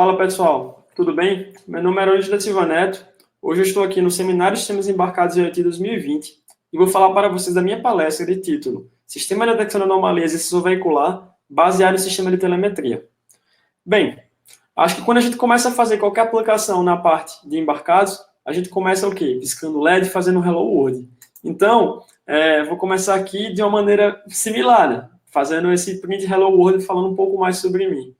Fala pessoal, tudo bem? Meu nome é Ângelo da Silva Neto. Hoje eu estou aqui no Seminário de Sistemas Embarcados em IoT 2020 e vou falar para vocês da minha palestra de título Sistema de Detecção de Anomalias e Sensor Veicular baseado em Sistema de Telemetria. Bem, acho que quando a gente começa a fazer qualquer aplicação na parte de embarcados, a gente começa o quê? Piscando LED e fazendo Hello World. Então, vou começar aqui de uma maneira similar, né? Fazendo esse print Hello World falando um pouco mais sobre mim.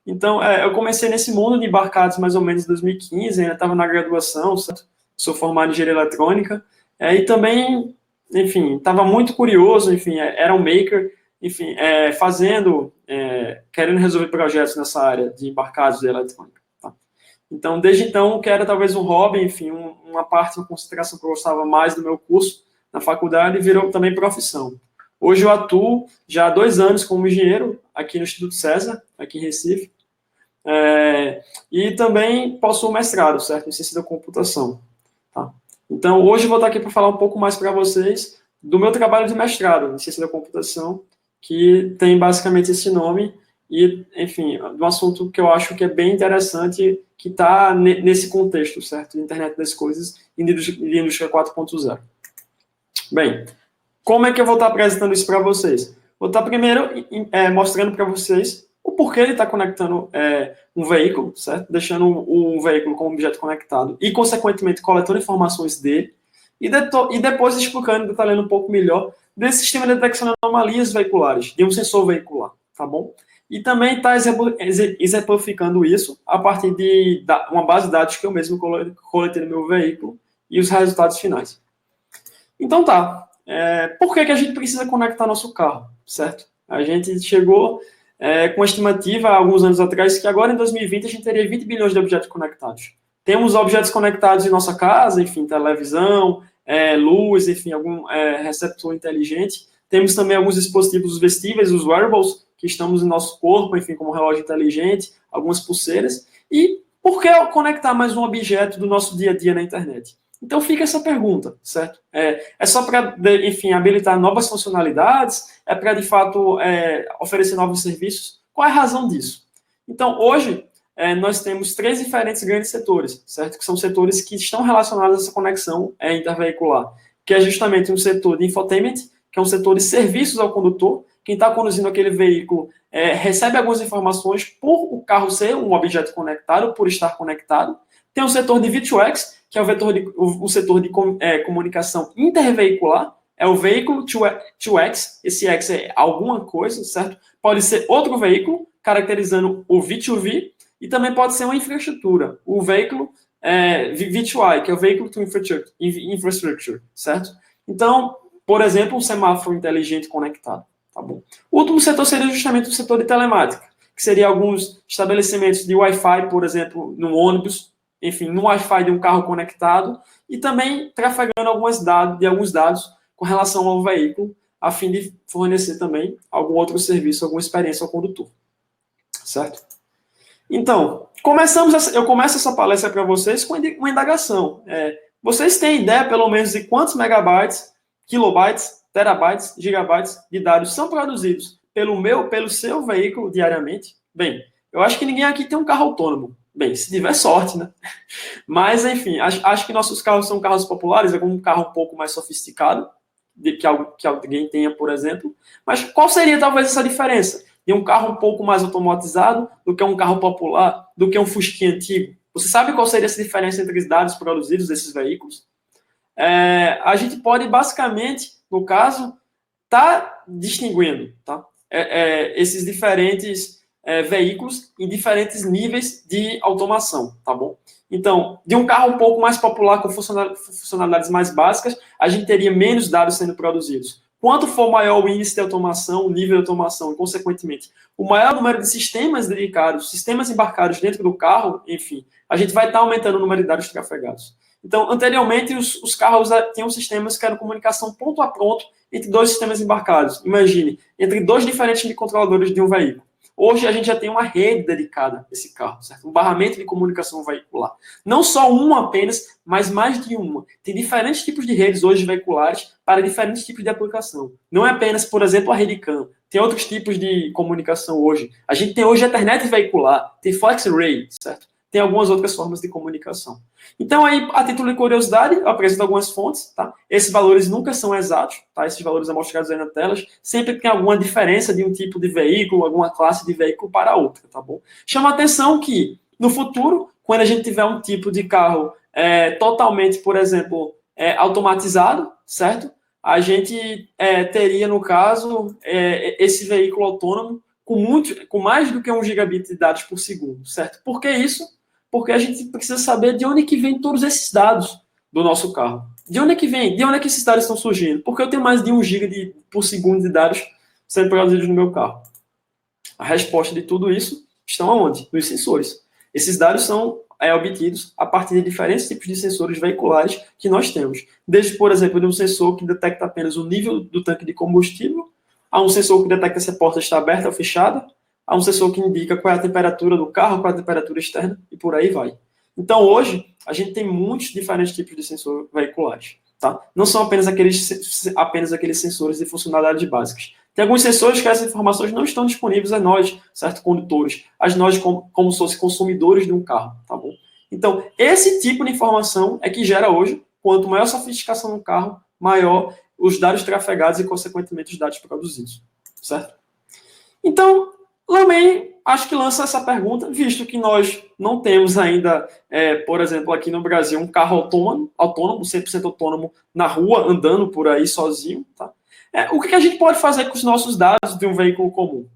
Então, eu comecei nesse mundo de embarcados mais ou menos em 2015, ainda estava na graduação, certo? Sou formado em engenharia eletrônica, e também, enfim, estava muito curioso, enfim, era um maker, enfim, querendo resolver projetos nessa área de embarcados de eletrônica. Tá? Então, desde então, que era talvez um hobby, enfim, uma consideração que eu gostava mais do meu curso na faculdade, virou também profissão. Hoje eu atuo já há 2 anos como engenheiro aqui no Instituto César, aqui em Recife, e também possuo mestrado, certo, em ciência da computação. Tá? Então, hoje eu vou estar aqui para falar um pouco mais para vocês do meu trabalho de mestrado em ciência da computação, que tem basicamente esse nome, e, enfim, um assunto que eu acho que é bem interessante, que está nesse contexto, certo, de internet das coisas e de indústria 4.0. Bem, como é que eu vou estar apresentando isso para vocês? Vou estar primeiro mostrando para vocês o porquê ele está conectando um veículo, certo? Deixando o veículo como objeto conectado e, consequentemente, coletando informações dele. E depois explicando, detalhando um pouco melhor desse sistema de detecção de anomalias veiculares, de um sensor veicular, tá bom? E também está exemplificando isso a partir de uma base de dados que eu mesmo coletei no meu veículo e os resultados finais. Então tá. Por que a gente precisa conectar nosso carro, certo? A gente chegou com a estimativa há alguns anos atrás que agora em 2020 a gente teria 20 bilhões de objetos conectados. Temos objetos conectados em nossa casa, enfim, televisão, luz, enfim, algum receptor inteligente. Temos também alguns dispositivos vestíveis, os wearables, que estamos em nosso corpo, enfim, como relógio inteligente, algumas pulseiras. E por que conectar mais um objeto do nosso dia a dia na internet? Então fica essa pergunta, certo? É só para, enfim, habilitar novas funcionalidades? É para, de fato, oferecer novos serviços? Qual é a razão disso? Então, hoje, nós temos 3 diferentes grandes setores, certo? Que são setores que estão relacionados a essa conexão interveicular, que é justamente um setor de infotainment, que é um setor de serviços ao condutor. Quem está conduzindo aquele veículo recebe algumas informações por o carro ser um objeto conectado, por estar conectado. Tem o setor de V2X, que é o setor de comunicação interveicular, é o veículo to X, esse X é alguma coisa, certo? Pode ser outro veículo, caracterizando o V2V, e também pode ser uma infraestrutura, o veículo V2I, que é o veículo to infrastructure, certo? Então, por exemplo, um semáforo inteligente conectado, tá bom? O último setor seria justamente o setor de telemática, que seria alguns estabelecimentos de Wi-Fi, por exemplo, no ônibus, enfim, no Wi-Fi de um carro conectado, e também trafegando alguns dados com relação ao veículo, a fim de fornecer também algum outro serviço, alguma experiência ao condutor. Certo? Então, eu começo essa palestra para vocês com uma indagação. Vocês têm ideia, pelo menos, de quantos megabytes, kilobytes, terabytes, gigabytes de dados são produzidos pelo seu veículo diariamente? Bem, eu acho que ninguém aqui tem um carro autônomo. Bem, se tiver sorte, né? Mas, enfim, acho que nossos carros são carros populares, algum carro um pouco mais sofisticado, que alguém tenha, por exemplo. Mas qual seria, talvez, essa diferença de um carro um pouco mais automatizado do que um carro popular, do que um Fusquinha antigo? Você sabe qual seria essa diferença entre os dados produzidos desses veículos? A gente pode, basicamente, no caso, estar distinguindo, tá? Esses diferentes veículos em diferentes níveis de automação, tá bom? Então, de um carro um pouco mais popular com funcionalidades mais básicas, a gente teria menos dados sendo produzidos. Quanto for maior o índice de automação, o nível de automação, e, consequentemente, o maior número de sistemas dedicados, sistemas embarcados dentro do carro, enfim, a gente vai estar aumentando o número de dados trafegados. Então, anteriormente, os carros tinham sistemas que eram comunicação ponto a ponto entre 2 sistemas embarcados. Imagine, entre 2 diferentes microcontroladores de um veículo. Hoje a gente já tem uma rede dedicada a esse carro, certo? Um barramento de comunicação veicular. Não só uma apenas, mas mais de uma. Tem diferentes tipos de redes hoje veiculares para diferentes tipos de aplicação. Não é apenas, por exemplo, a rede CAN. Tem outros tipos de comunicação hoje. A gente tem hoje a Ethernet veicular, tem FlexRay, certo? Tem algumas outras formas de comunicação. Então, aí, a título de curiosidade, eu apresento algumas fontes, tá? Esses valores nunca são exatos, tá? Esses valores amostrados aí na tela, sempre tem alguma diferença de um tipo de veículo, alguma classe de veículo para outra, tá bom? Chama a atenção que, no futuro, quando a gente tiver um tipo de carro totalmente, por exemplo, automatizado, certo? A gente teria, no caso, esse veículo autônomo com mais do que 1 gigabit de dados por segundo, certo? Por que isso? Porque a gente precisa saber de onde que vem todos esses dados do nosso carro. De onde é que vem? De onde é que esses dados estão surgindo? Porque eu tenho mais de 1 GB por segundo de dados sendo produzidos no meu carro. A resposta de tudo isso estão aonde? Nos sensores. Esses dados são obtidos a partir de diferentes tipos de sensores veiculares que nós temos. Desde, por exemplo, de um sensor que detecta apenas o nível do tanque de combustível, a um sensor que detecta se a porta está aberta ou fechada, a um sensor que indica qual é a temperatura do carro, qual é a temperatura externa, e por aí vai. Então, hoje, a gente tem muitos diferentes tipos de sensores veiculares. Tá? Não são apenas aqueles sensores de funcionalidades básicas. Tem alguns sensores que essas informações não estão disponíveis a nós, certo, condutores, a nós como se fossem consumidores de um carro, tá bom? Então, esse tipo de informação é que gera hoje, quanto maior a sofisticação do carro, maior os dados trafegados e, consequentemente, os dados produzidos, certo? Então, Lamey, acho que lança essa pergunta, visto que nós não temos ainda, por exemplo, aqui no Brasil, um carro autônomo 100% autônomo na rua, andando por aí sozinho, tá? O que a gente pode fazer com os nossos dados de um veículo comum?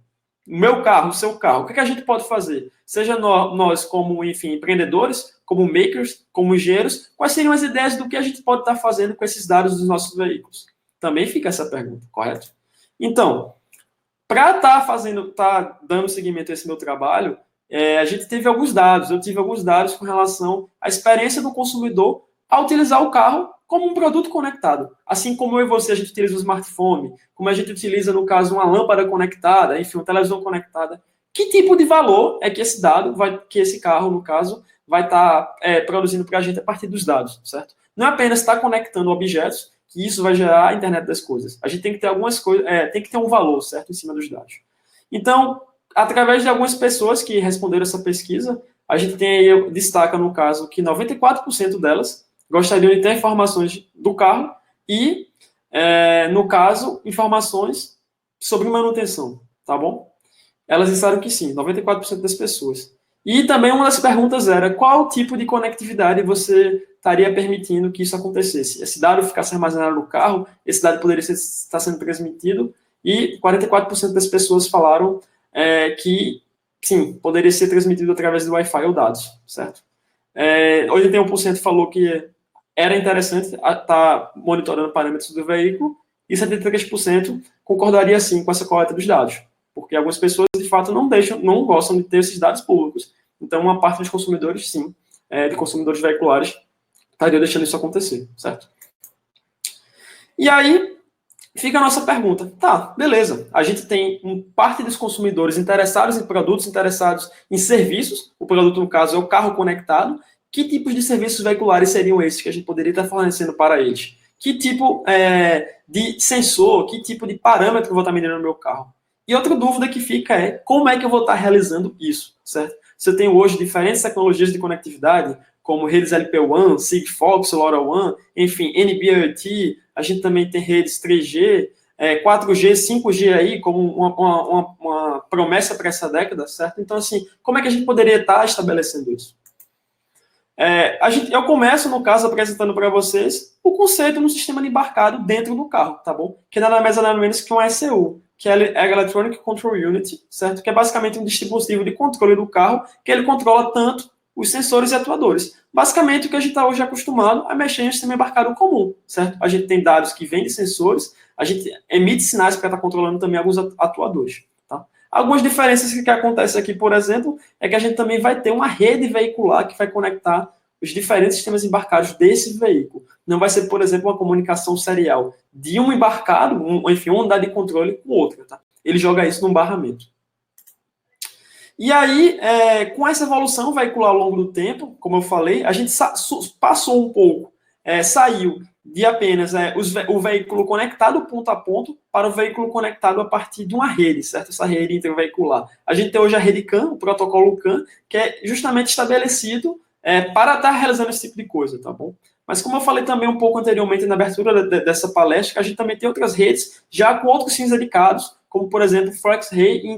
O meu carro, o seu carro, o que a gente pode fazer? Seja nós como, enfim, empreendedores, como makers, como engenheiros, quais seriam as ideias do que a gente pode estar fazendo com esses dados dos nossos veículos? Também fica essa pergunta, correto? Então, para estar dando seguimento a esse meu trabalho, a gente teve alguns dados. Eu tive alguns dados com relação à experiência do consumidor ao utilizar o carro como um produto conectado. Assim como eu e você, a gente utiliza o smartphone, como a gente utiliza, no caso, uma lâmpada conectada, enfim, uma televisão conectada. Que tipo de valor é que esse dado, que esse carro, no caso, vai estar produzindo para a gente a partir dos dados, certo? Não é apenas estar conectando objetos, que isso vai gerar a internet das coisas. A gente tem que ter algumas coisas, tem que ter um valor, certo, em cima dos dados. Então, através de algumas pessoas que responderam essa pesquisa, a gente tem aí, destaca no caso, que 94% delas gostariam de ter informações do carro e, no caso, informações sobre manutenção, tá bom? Elas disseram que sim, 94% das pessoas. E também uma das perguntas era qual tipo de conectividade você estaria permitindo que isso acontecesse. Esse dado ficasse armazenado no carro, esse dado poderia estar sendo transmitido, e 44% das pessoas falaram que, sim, poderia ser transmitido através do Wi-Fi ou dados, certo? 81% falou que era interessante estar monitorando parâmetros do veículo, e 73% concordaria, sim, com essa coleta dos dados. Porque algumas pessoas, de fato, não gostam de ter esses dados públicos. Então, uma parte dos consumidores, sim, de consumidores veiculares, estaria deixando isso acontecer, certo? E aí, fica a nossa pergunta. Tá, beleza. A gente tem parte dos consumidores interessados em produtos, interessados em serviços. O produto, no caso, é o carro conectado. Que tipos de serviços veiculares seriam esses que a gente poderia estar fornecendo para eles? Que tipo de sensor, que tipo de parâmetro eu vou estar medindo no meu carro? E outra dúvida que fica é como é que eu vou estar realizando isso, certo? Você tem hoje diferentes tecnologias de conectividade, como redes LPWAN, Sigfox, LoRaWAN, enfim, NB-IoT, a gente também tem redes 3G, 4G, 5G aí, como uma promessa para essa década, certo? Então, assim, como é que a gente poderia estar estabelecendo isso? Eu começo, no caso, apresentando para vocês o conceito no sistema de embarcado dentro do carro, tá bom? Que nada mais nada menos que um ECU, que é a Electronic Control Unit, certo? Que é basicamente um dispositivo de controle do carro, que ele controla tanto os sensores e atuadores. Basicamente, o que a gente está hoje acostumado a mexer em um sistema embarcado comum, certo? A gente tem dados que vêm de sensores, a gente emite sinais para estar controlando também alguns atuadores, tá? Algumas diferenças que acontecem aqui, por exemplo, é que a gente também vai ter uma rede veicular que vai conectar os diferentes sistemas embarcados desse veículo. Não vai ser, por exemplo, uma comunicação serial de um embarcado, enfim, uma unidade de controle com outra, tá? Ele joga isso num barramento. E aí, com essa evolução veicular ao longo do tempo, como eu falei, a gente passou um pouco, saiu de apenas o veículo conectado ponto a ponto para o veículo conectado a partir de uma rede, certo? Essa rede interveicular. A gente tem hoje a rede CAN, o protocolo CAN, que é justamente estabelecido para estar realizando esse tipo de coisa, tá bom? Mas como eu falei também um pouco anteriormente na abertura dessa palestra, a gente também tem outras redes já com outros fins dedicados, como, por exemplo, FlexRay e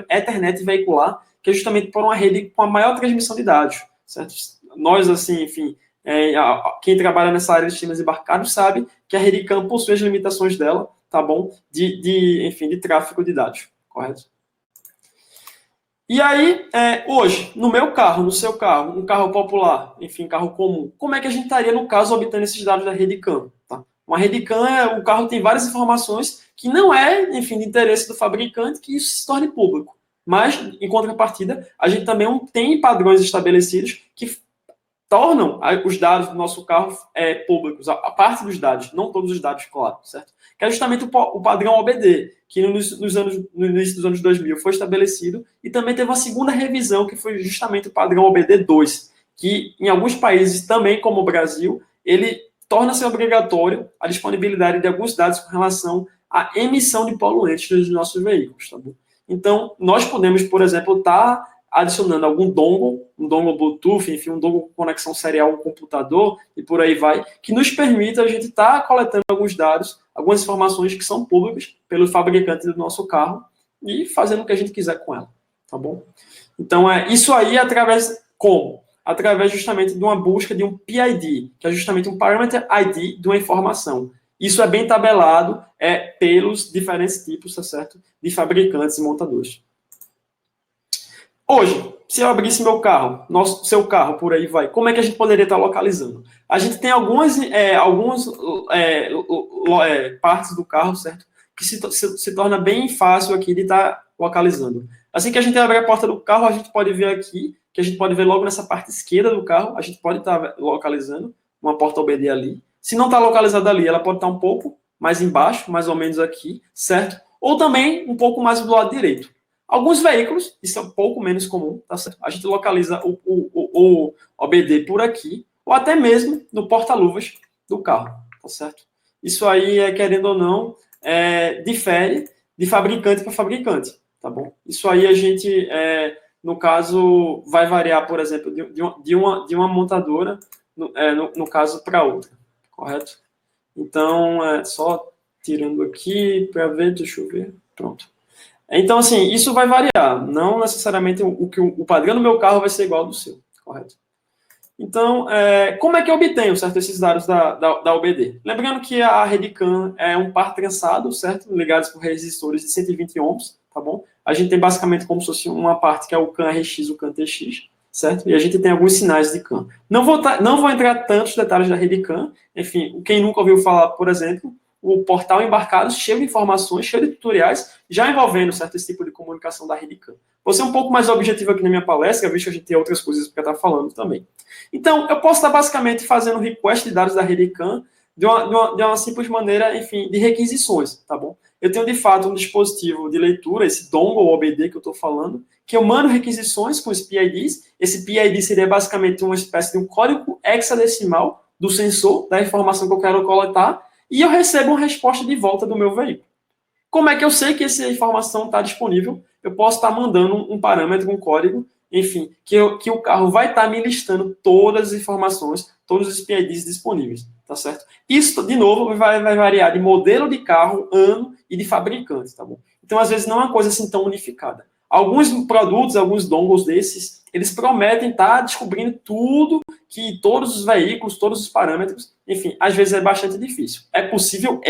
Ethernet veicular, que é justamente por uma rede com a maior transmissão de dados, certo? Nós, assim, enfim, quem trabalha nessa área de sistemas embarcados sabe que a rede CAN possui as limitações dela, tá bom? Enfim, de tráfego de dados, correto? E aí, hoje, no meu carro, no seu carro, um carro popular, enfim, carro comum, como é que a gente estaria, no caso, obtendo esses dados da rede CAN? Tá? Uma rede CAN, o carro tem várias informações que não é, enfim, de interesse do fabricante que isso se torne público. Mas, em contrapartida, a gente também tem padrões estabelecidos que tornam os dados do nosso carro públicos, a parte dos dados, não todos os dados, claro, certo? Que é justamente o padrão OBD, que no início dos anos 2000 foi estabelecido, e também teve uma segunda revisão, que foi justamente o padrão OBD2, que em alguns países, também como o Brasil, ele torna-se obrigatório a disponibilidade de alguns dados com relação à emissão de poluentes dos nossos veículos, tá bom? Então, nós podemos, por exemplo, estar adicionando algum dongle, um dongle Bluetooth, enfim, um dongle com conexão serial ao computador e por aí vai, que nos permita a gente estar coletando alguns dados, algumas informações que são públicas pelo fabricante do nosso carro e fazendo o que a gente quiser com ela, tá bom? Então, isso aí através como? Através justamente de uma busca de um PID, que é justamente um Parameter ID de uma informação. Isso é bem tabelado pelos diferentes tipos, tá certo? De fabricantes e montadores. Hoje, se eu abrisse meu carro, seu carro, por aí vai, como é que a gente poderia estar localizando? A gente tem algumas partes do carro, certo? Que se torna bem fácil aqui de estar localizando. Assim que a gente abre a porta do carro, a gente pode ver aqui, que a gente pode ver logo nessa parte esquerda do carro, a gente pode estar localizando uma porta OBD ali. Se não está localizada ali, ela pode estar um pouco mais embaixo, mais ou menos aqui, certo? Ou também um pouco mais do lado direito. Alguns veículos, isso é um pouco menos comum, tá certo? A gente localiza o OBD por aqui, ou até mesmo no porta-luvas do carro, tá certo? Isso aí, querendo ou não, difere de fabricante para fabricante, tá bom? Isso aí a gente, no caso, vai variar, por exemplo, de uma montadora, no caso, para outra, correto? Então, só tirando aqui para ver, deixa eu ver, pronto. Então, assim, isso vai variar. Não necessariamente o padrão do meu carro vai ser igual ao do seu, correto? Então, como é que eu obtenho, certo, esses dados da OBD? Lembrando que a rede CAN é um par trançado, certo? Ligados por resistores de 120 ohms, tá bom? A gente tem basicamente como se fosse uma parte que é o CAN RX e o CAN TX, certo? E a gente tem alguns sinais de CAN. Não vou entrar tantos detalhes da rede CAN. Enfim, quem nunca ouviu falar, por exemplo, o portal Embarcados cheio de informações, cheio de tutoriais, já envolvendo certo esse tipo de comunicação da rede CAN. Vou ser um pouco mais objetivo aqui na minha palestra, visto que a gente tem outras coisas para estar falando também. Então, eu posso estar basicamente fazendo request de dados da rede CAN de uma simples maneira, enfim, de requisições, tá bom? Eu tenho, de fato, um dispositivo de leitura, esse dongle OBD que eu estou falando, que eu mando requisições com os PIDs. Esse PID seria basicamente uma espécie de um código hexadecimal do sensor, da informação que eu quero coletar, e eu recebo uma resposta de volta do meu veículo. Como é que eu sei que essa informação está disponível? Eu posso estar mandando um parâmetro, um código, enfim, que o carro vai estar me listando todas as informações, todos os PIDs disponíveis, tá certo? Isso, de novo, vai variar de modelo de carro, ano e de fabricante, tá bom? Então, às vezes, não é uma coisa assim tão unificada. Alguns produtos, alguns dongles desses, eles prometem estar descobrindo tudo, que todos os veículos, todos os parâmetros, enfim, às vezes é bastante difícil. É possível?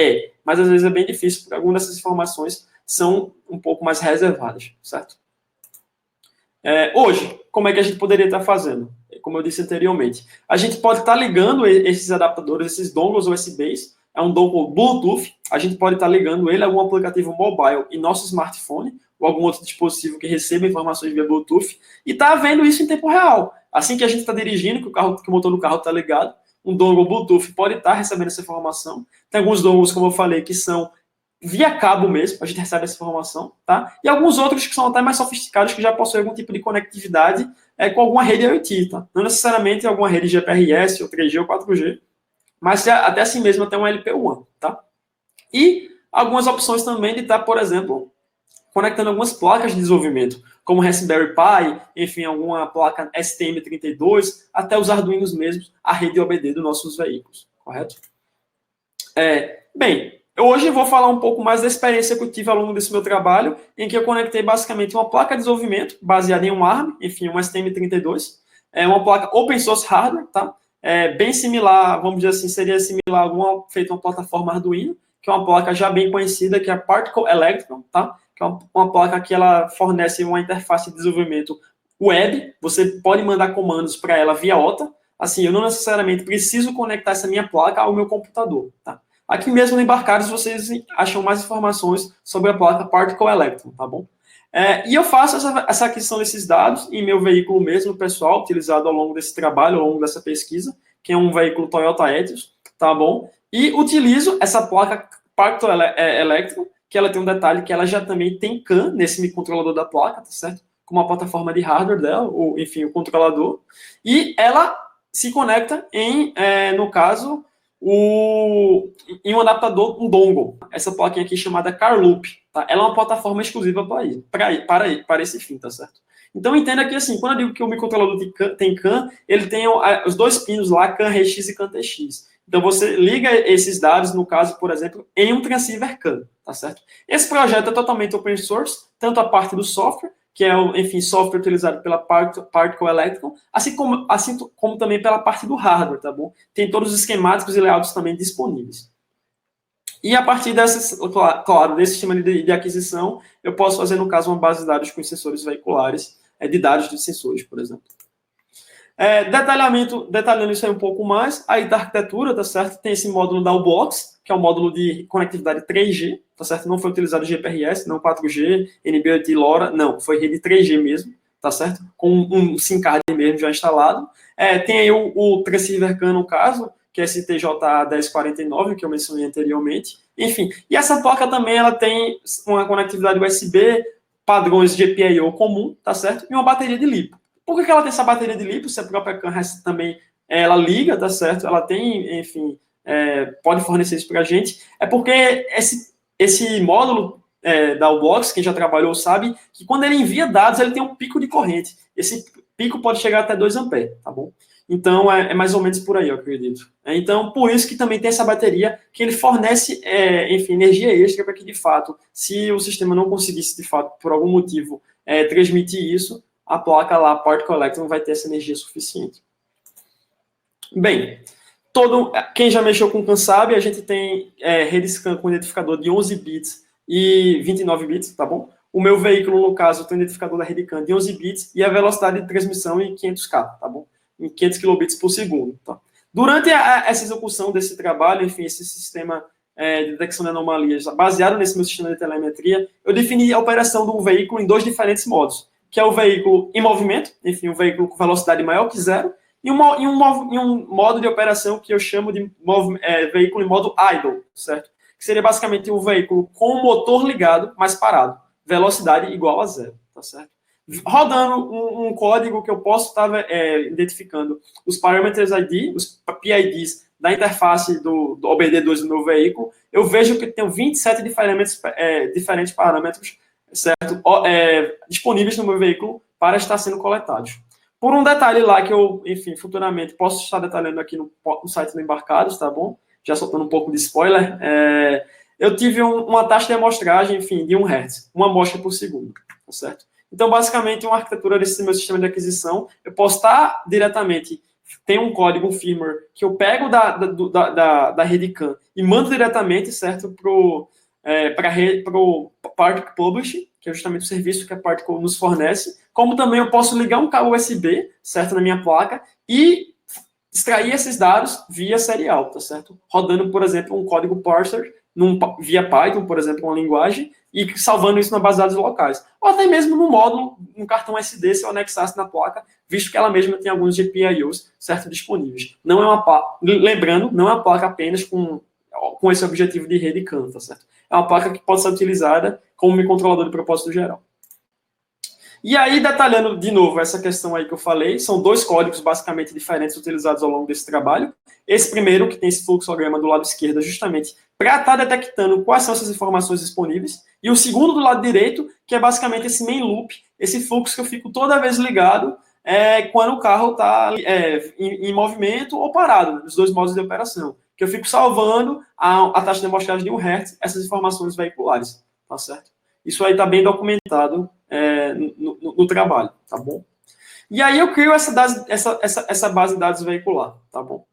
Mas às vezes é bem difícil, porque algumas dessas informações são um pouco mais reservadas, certo? Hoje, como é que a gente poderia estar fazendo? Como eu disse anteriormente, a gente pode estar ligando esses adaptadores, esses dongles USBs, é um dongle Bluetooth, a gente pode estar ligando ele a algum aplicativo mobile em nosso smartphone, ou algum outro dispositivo que receba informações via Bluetooth, e está vendo isso em tempo real. Assim que a gente está dirigindo, que o motor do carro está ligado, um dongle Bluetooth pode estar recebendo essa informação. Tem alguns dongles, como eu falei, que são via cabo mesmo, a gente recebe essa informação, tá? E alguns outros que são até mais sofisticados, que já possuem algum tipo de conectividade com alguma rede IoT, tá? Não necessariamente alguma rede GPRS, ou 3G, ou 4G, mas até assim mesmo até um LPWAN, tá? E algumas opções também de estar, por exemplo, conectando algumas placas de desenvolvimento, como Raspberry Pi, enfim, alguma placa STM32, até os Arduinos mesmos, a rede OBD dos nossos veículos, correto? Bem, hoje eu vou falar um pouco mais da experiência que eu tive ao longo desse meu trabalho, em que eu conectei basicamente uma placa de desenvolvimento baseada em um ARM, enfim, um STM32, uma placa open source hardware, tá? Bem similar, vamos dizer assim, seria similar a feita uma plataforma Arduino, que é uma placa já bem conhecida, que é a Particle Electron, tá? Que é uma placa que ela fornece uma interface de desenvolvimento web, você pode mandar comandos para ela via OTA, assim, eu não necessariamente preciso conectar essa minha placa ao meu computador, tá? Aqui mesmo no Embarcados vocês acham mais informações sobre a placa Particle Electron, tá bom? E eu faço essa aquisição desses dados em meu veículo mesmo, pessoal, utilizado ao longo desse trabalho, ao longo dessa pesquisa, que é um veículo Toyota Etios, tá bom? E utilizo essa placa Particle Electron, que ela tem um detalhe que ela já também tem CAN nesse microcontrolador da placa, tá certo? Com uma plataforma de hardware dela, ou enfim, o controlador. E ela se conecta no caso, em um adaptador, um dongle. Essa plaquinha aqui chamada Carloop. Tá? Ela é uma plataforma exclusiva para esse fim, tá certo? Então entenda que assim, quando eu digo que o microcontrolador tem CAN, ele tem os dois pinos lá, CAN-RX e CAN-TX. Então você liga esses dados, no caso, por exemplo, em um transceiver CAN, tá certo? Esse projeto é totalmente open source, tanto a parte do software, que é o, enfim, software utilizado pela Particle Electron, assim como também pela parte do hardware, tá bom? Tem todos os esquemáticos e layouts também disponíveis. E a partir desse sistema de aquisição, eu posso fazer, no caso, uma base de dados com sensores veiculares, de dados de sensores, por exemplo. Detalhando isso aí um pouco mais, aí da arquitetura, tá certo? Tem esse módulo da UBLOX, que é um módulo de conectividade 3G, tá certo? Não foi utilizado GPRS, não 4G, NB-IoT, LoRa, não, foi rede 3G mesmo, tá certo? Com um SIM card mesmo já instalado. Tem aí o transceiver CAN, no caso, que é esse TJ1049, que eu mencionei anteriormente. Enfim, e essa placa também, ela tem uma conectividade USB, padrões GPIO comum, tá certo? E uma bateria de LiPo. Por que ela tem essa bateria de LiPo? Se a própria CAN também ela liga, tá certo? Ela tem, enfim, pode fornecer isso para a gente. É porque esse módulo da UBLOX, quem já trabalhou sabe, que quando ele envia dados, ele tem um pico de corrente. Esse pico pode chegar até 2 amperes, tá bom? Então, é mais ou menos por aí, eu acredito. Então, por isso que também tem essa bateria, que ele fornece, enfim, energia extra para que, de fato, se o sistema não conseguisse, de fato, por algum motivo, transmitir isso, a placa lá, a Particle Electron, vai ter essa energia suficiente. Bem, quem já mexeu com CAN sabe, a gente tem redes CAN com identificador de 11 bits e 29 bits, tá bom? O meu veículo, no caso, tem um identificador da rede CAN de 11 bits e a velocidade de transmissão em 500K, tá bom? Em 500 kilobits por segundo, tá? Durante essa execução desse trabalho, enfim, esse sistema de detecção de anomalias, baseado nesse meu sistema de telemetria, eu defini a operação do veículo em 2 diferentes modos, que é o veículo em movimento, enfim, um veículo com velocidade maior que zero, e um modo de operação que eu chamo de veículo em modo idle, certo? Que seria basicamente um veículo com o motor ligado, mas parado, velocidade igual a zero, tá certo? Rodando um código que eu posso estar identificando os parameters ID, os PIDs da interface do OBD2 do meu veículo, eu vejo que tem 27 diferentes parâmetros, certo? Disponíveis no meu veículo para estar sendo coletados. Por um detalhe lá que eu, enfim, futuramente posso estar detalhando aqui no site do Embarcados, tá bom? Já soltando um pouco de spoiler, eu tive uma taxa de amostragem, enfim, de 1 Hz, uma amostra por segundo, tá certo? Então, basicamente, uma arquitetura desse meu sistema de aquisição, eu posso estar diretamente, tem um código, um firmware, que eu pego da rede CAN e mando diretamente, certo, para o Particle Publish, que é justamente o serviço que a Particle nos fornece, como também eu posso ligar um cabo USB, certo, na minha placa, e extrair esses dados via serial, tá certo? Rodando, por exemplo, um código parser via Python, por exemplo, uma linguagem, e salvando isso na base de dados locais. Ou até mesmo no módulo, um cartão SD, se eu anexasse na placa, visto que ela mesma tem alguns GPIOs, certo, disponíveis. Lembrando, não é uma placa apenas com com esse objetivo de rede CAN, tá certo? É uma placa que pode ser utilizada como microcontrolador de propósito geral. E aí, detalhando de novo essa questão aí que eu falei, são dois códigos basicamente diferentes utilizados ao longo desse trabalho. Esse primeiro, que tem esse fluxograma do lado esquerdo, é justamente para estar detectando quais são essas informações disponíveis. E o segundo do lado direito, que é basicamente esse main loop, esse fluxo que eu fico toda vez ligado quando o carro está em movimento ou parado, nos dois modos de operação. Que eu fico salvando a taxa de amostragem de 1 Hz, essas informações veiculares, tá certo? Isso aí está bem documentado no trabalho, tá bom? E aí eu crio essa base de dados veicular, tá bom?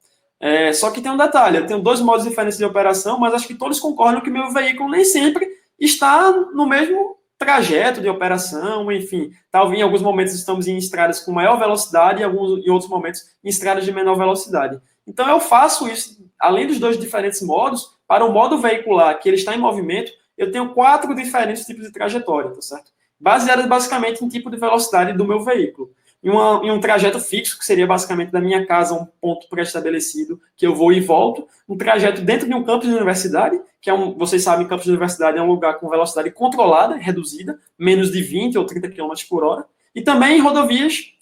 Só que tem um detalhe, eu tenho dois modos diferentes de operação, mas acho que todos concordam que meu veículo nem sempre está no mesmo trajeto de operação, enfim. Talvez em alguns momentos estamos em estradas com maior velocidade e em outros momentos em estradas de menor velocidade. Então eu faço isso, além dos dois diferentes modos, para o modo veicular, que ele está em movimento, eu tenho 4 diferentes tipos de trajetória, tá certo? Baseadas basicamente em tipo de velocidade do meu veículo. Em um trajeto fixo, que seria basicamente da minha casa a um ponto pré-estabelecido, que eu vou e volto. Um trajeto dentro de um campus de universidade, que vocês sabem, campus de universidade é um lugar com velocidade controlada, reduzida, menos de 20 ou 30 km por hora. E também em rodovias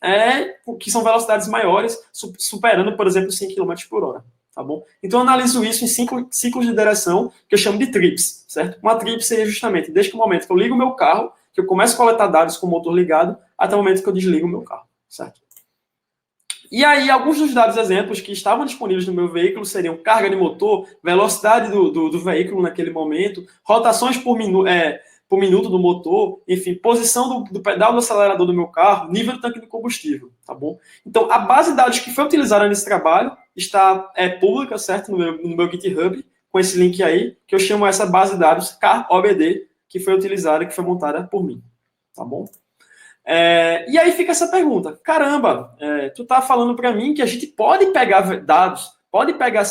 que são velocidades maiores, superando, por exemplo, 100 km por hora. Tá bom? Então, eu analiso isso em 5 ciclos de direção, que eu chamo de trips, certo? Uma trip seria justamente desde o momento que eu ligo o meu carro, que eu começo a coletar dados com o motor ligado, até o momento que eu desligo o meu carro, certo? E aí, alguns dos dados exemplos que estavam disponíveis no meu veículo seriam carga de motor, velocidade do veículo naquele momento, rotações por minuto do motor, enfim, posição do pedal do acelerador do meu carro, nível do tanque de combustível, tá bom? Então, a base de dados que foi utilizada nesse trabalho está pública, certo? No meu GitHub, com esse link aí, que eu chamo essa base de dados CAR-OBD, que foi utilizada, que foi montada por mim, tá bom? E aí fica essa pergunta, caramba, tu tá falando para mim que a gente pode pegar dados, pode pegar